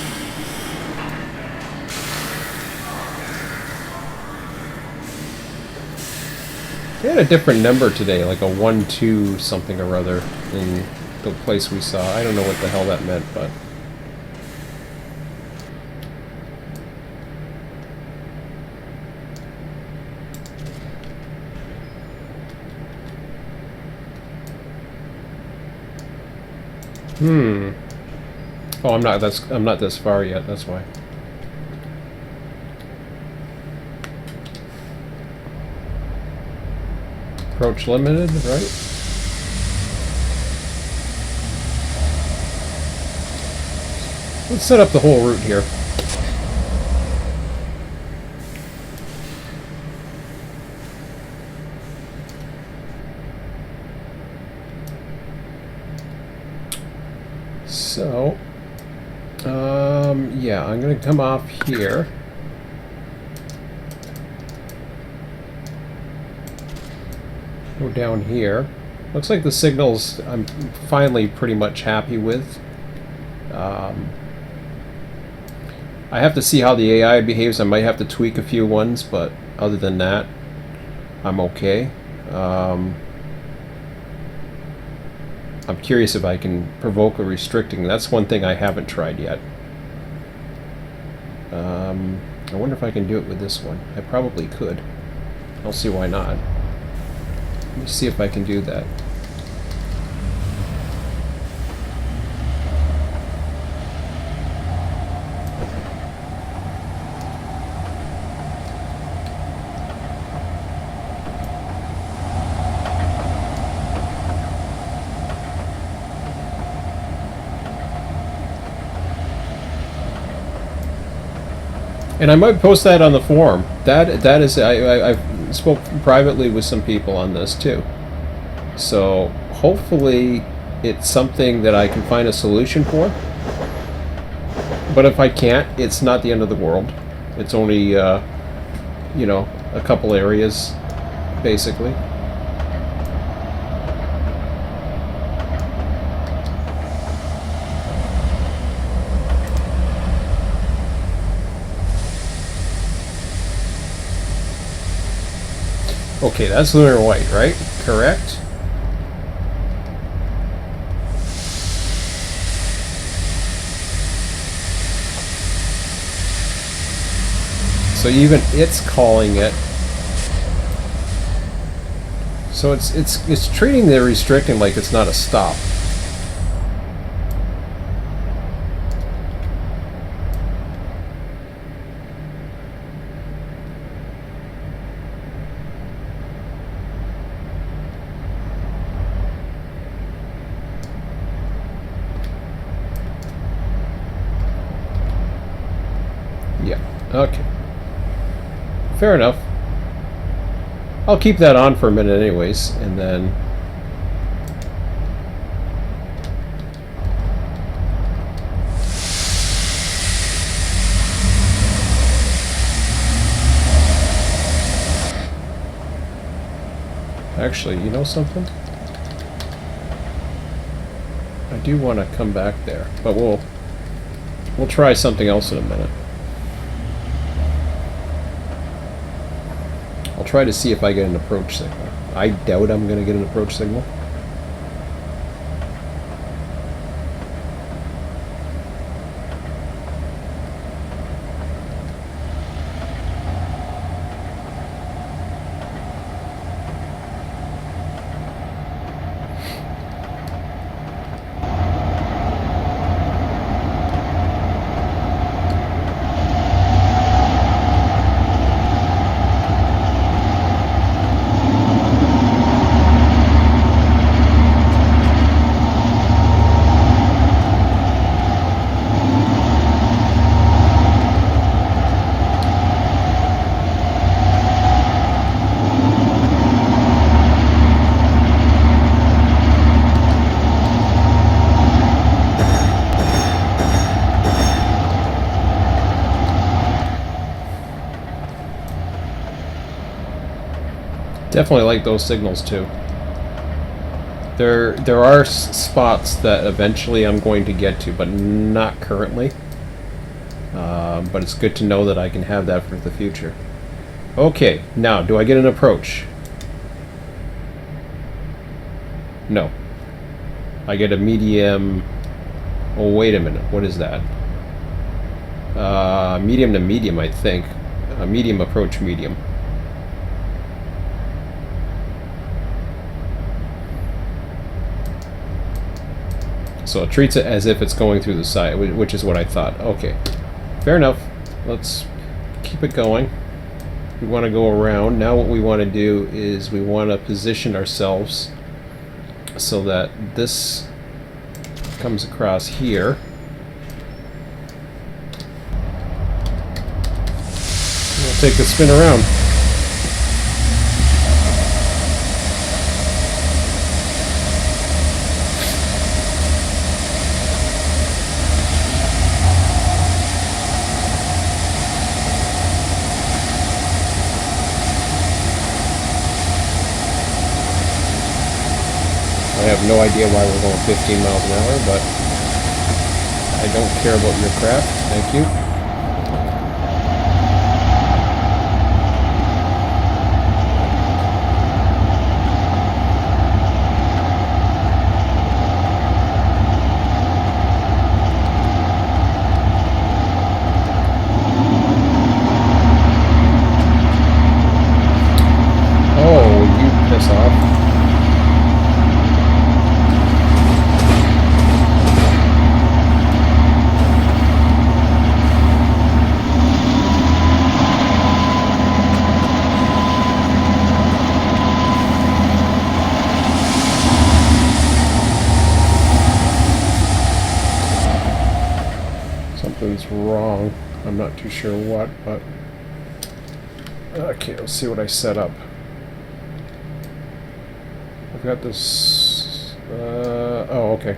They had a different number today, like a 1-2 something or other in the place we saw. I don't know what the hell that meant, but... Oh, I'm not this far yet, that's why. Approach limited, right? Let's set up the whole route here. So, yeah, I'm gonna come off here. Go down here. Looks like the signals I'm finally pretty much happy with. I have to see how the AI behaves. I might have to tweak a few ones, but other than that, I'm okay. I'm curious if I can provoke a restricting. That's one thing I haven't tried yet. I wonder if I can do it with this one. I probably could. I'll see why not. Let me see if I can do that. And I might post that on the forum. That is, I spoke privately with some people on this too. So hopefully it's something that I can find a solution for. But if I can't, it's not the end of the world. It's only, you know, a couple areas, basically. Okay, that's lunar white, right? Correct? So even it's calling it. So it's treating the restricting like it's not a stop. Yeah, okay. Fair enough. I'll keep that on for a minute anyways, and then... Actually, you know something? I do want to come back there, but we'll try something else in a minute. I'll try to see if I get an approach signal. I doubt I'm going to get an approach signal. Definitely like those signals too. There are spots that eventually I'm going to get to, but not currently. But it's good to know that I can have that for the future. Okay, now, do I get an approach? No. I get a medium... Oh, wait a minute. What is that? Medium to medium, I think. Medium approach medium. So it treats it as if it's going through the side, which is what I thought. Okay. Fair enough. Let's keep it going. We want to go around. Now what we want to do is we want to position ourselves so that this comes across here. We'll take the spin around. I have no idea why we're going 15 miles an hour, but I don't care about your crap. Thank you. Oh, you piss off. Something's wrong. I'm not too sure what, but... Okay, let's see what I set up. I've got this... oh, okay.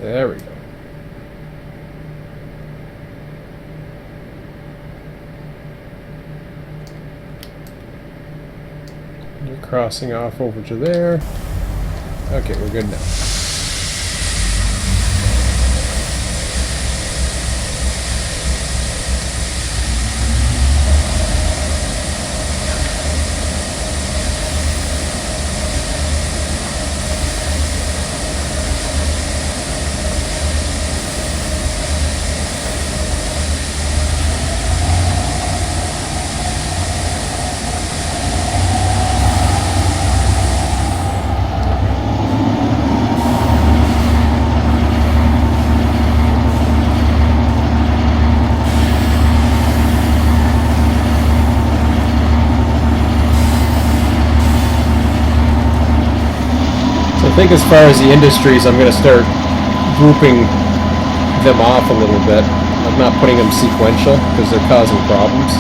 There we go. You're crossing off over to there. Okay, we're good now. I think as far as the industries, I'm going to start grouping them off a little bit. I'm not putting them sequential because they're causing problems.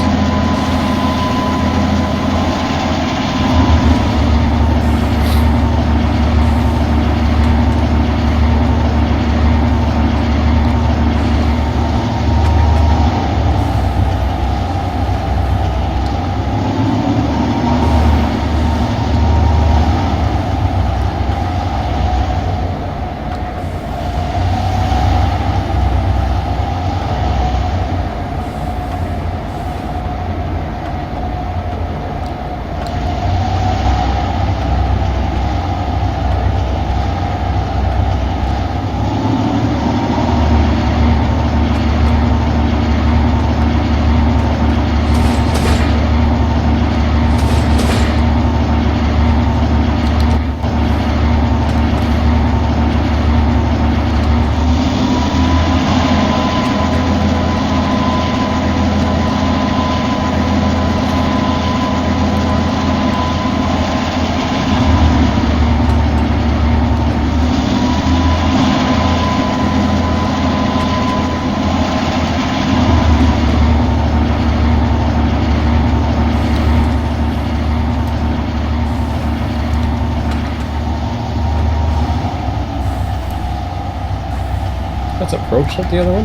That's approach, not the other one?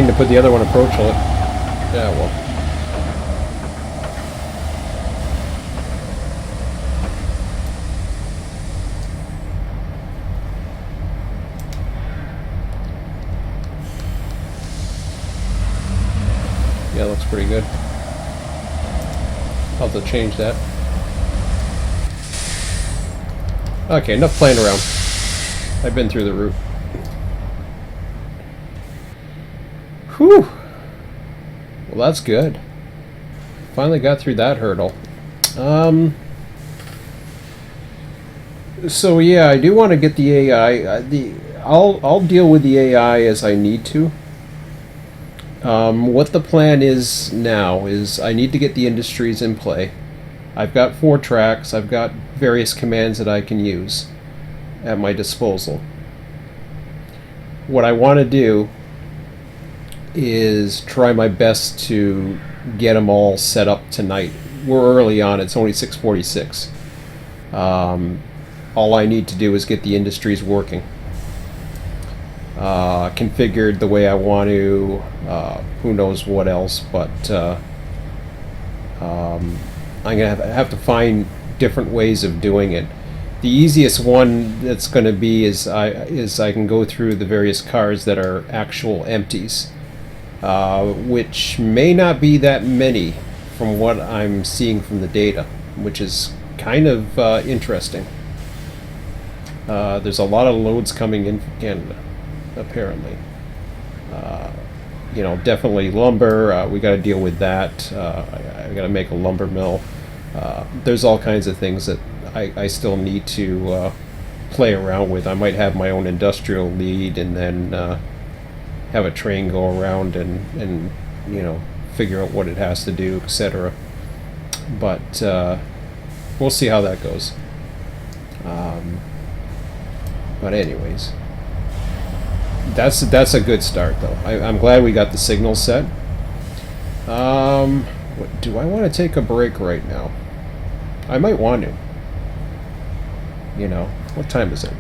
to put the other one approach on it. Yeah, well. Yeah, looks pretty good. I'll have to change that. Okay, enough playing around. I've been through the route. Whew! Well, that's good. Finally got through that hurdle. So yeah, I do want to get the AI. I'll deal with the AI as I need to. What the plan is now is I need to get the industries in play. I've got 4 tracks. I've got various commands that I can use at my disposal. What I want to do is try my best to get them all set up tonight. We're early on. It's only 6:46. All I need to do is get the industries working. Configured the way I want to, who knows what else, but I'm going to have to find different ways of doing it. The easiest one that's going to be is I can go through the various cars that are actual empties, which may not be that many from what I'm seeing from the data, which is kind of interesting. There's a lot of loads coming in from Canada, apparently. You know, definitely lumber. We got to deal with that. I got to make a lumber mill. There's all kinds of things that I still need to play around with. I might have my own industrial lead and then have a train go around and you know, figure out what it has to do, etc. But we'll see how that goes. But anyways, that's a good start though. I'm glad we got the signal set. What, do I want to take a break right now? I might want to. You know, what time is it?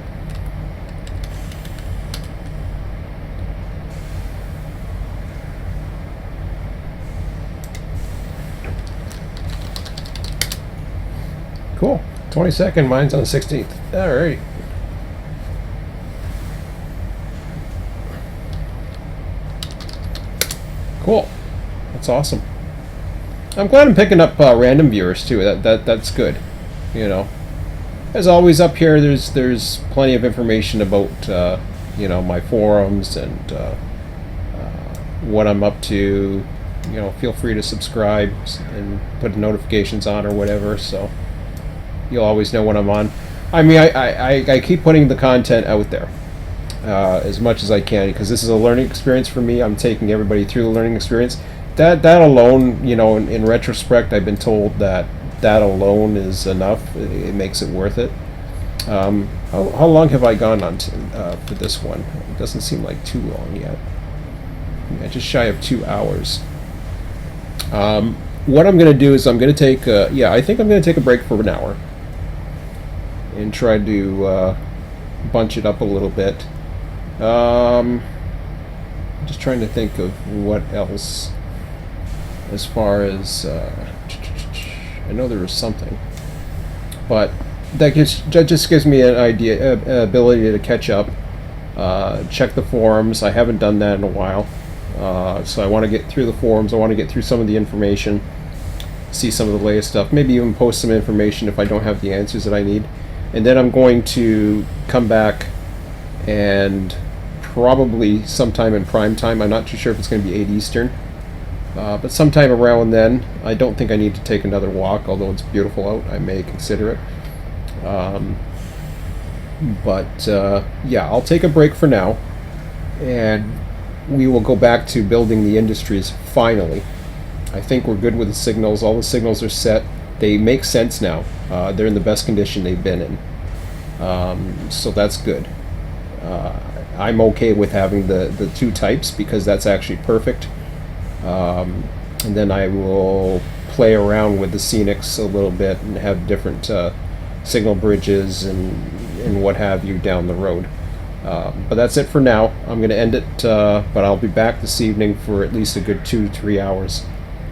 Cool. 22nd, mine's on the 16th. Alright. Cool. That's awesome. I'm glad I'm picking up random viewers too. That's good. You know, as always up here, there's plenty of information about you know, my forums and what I'm up to. You know, feel free to subscribe and put notifications on or whatever, so you'll always know when I'm on. I mean, I keep putting the content out there as much as I can, because this is a learning experience for me. I'm taking everybody through the learning experience. That alone, you know, in retrospect, I've been told that alone is enough. It makes it worth it. How long have I gone on for this one? It doesn't seem like too long yet. Yeah, just shy of 2 hours. What I'm going to do is I'm going to take, I think I'm going to take a break for an hour and try to bunch it up a little bit. Just trying to think of what else as far as I know there was something, but that just gives me an idea, ability to catch up, check the forums. I haven't done that in a while, so I want to get through the forums. I want to get through some of the information, see some of the latest stuff, maybe even post some information if I don't have the answers that I need, and then I'm going to come back and probably sometime in prime time. I'm not too sure if it's going to be 8 Eastern. But sometime around then, I don't think I need to take another walk, although it's beautiful out. I may consider it. Yeah, I'll take a break for now, and we will go back to building the industries finally. I think we're good with the signals. All the signals are set. They make sense now. They're in the best condition they've been in. So that's good. I'm okay with having the 2 types, because that's actually perfect. And then I will play around with the scenics a little bit and have different signal bridges and what have you down the road. But that's it for now. I'm going to end it, but I'll be back this evening for at least a good 2 to 3 hours,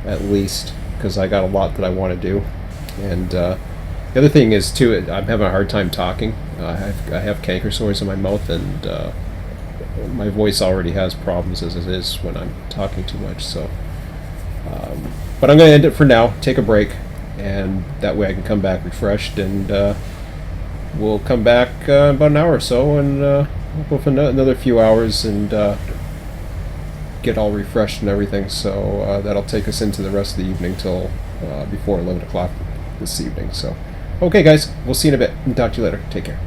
at least, because I got a lot that I want to do. And the other thing is too, I'm having a hard time talking. I have canker sores in my mouth, and my voice already has problems as it is when I'm talking too much. So, but I'm going to end it for now. Take a break, and that way I can come back refreshed, and we'll come back about an hour or so, and we'll go for another few hours and get all refreshed and everything. So that'll take us into the rest of the evening till before 11 o'clock this evening. So, okay, guys, we'll see you in a bit, and talk to you later. Take care.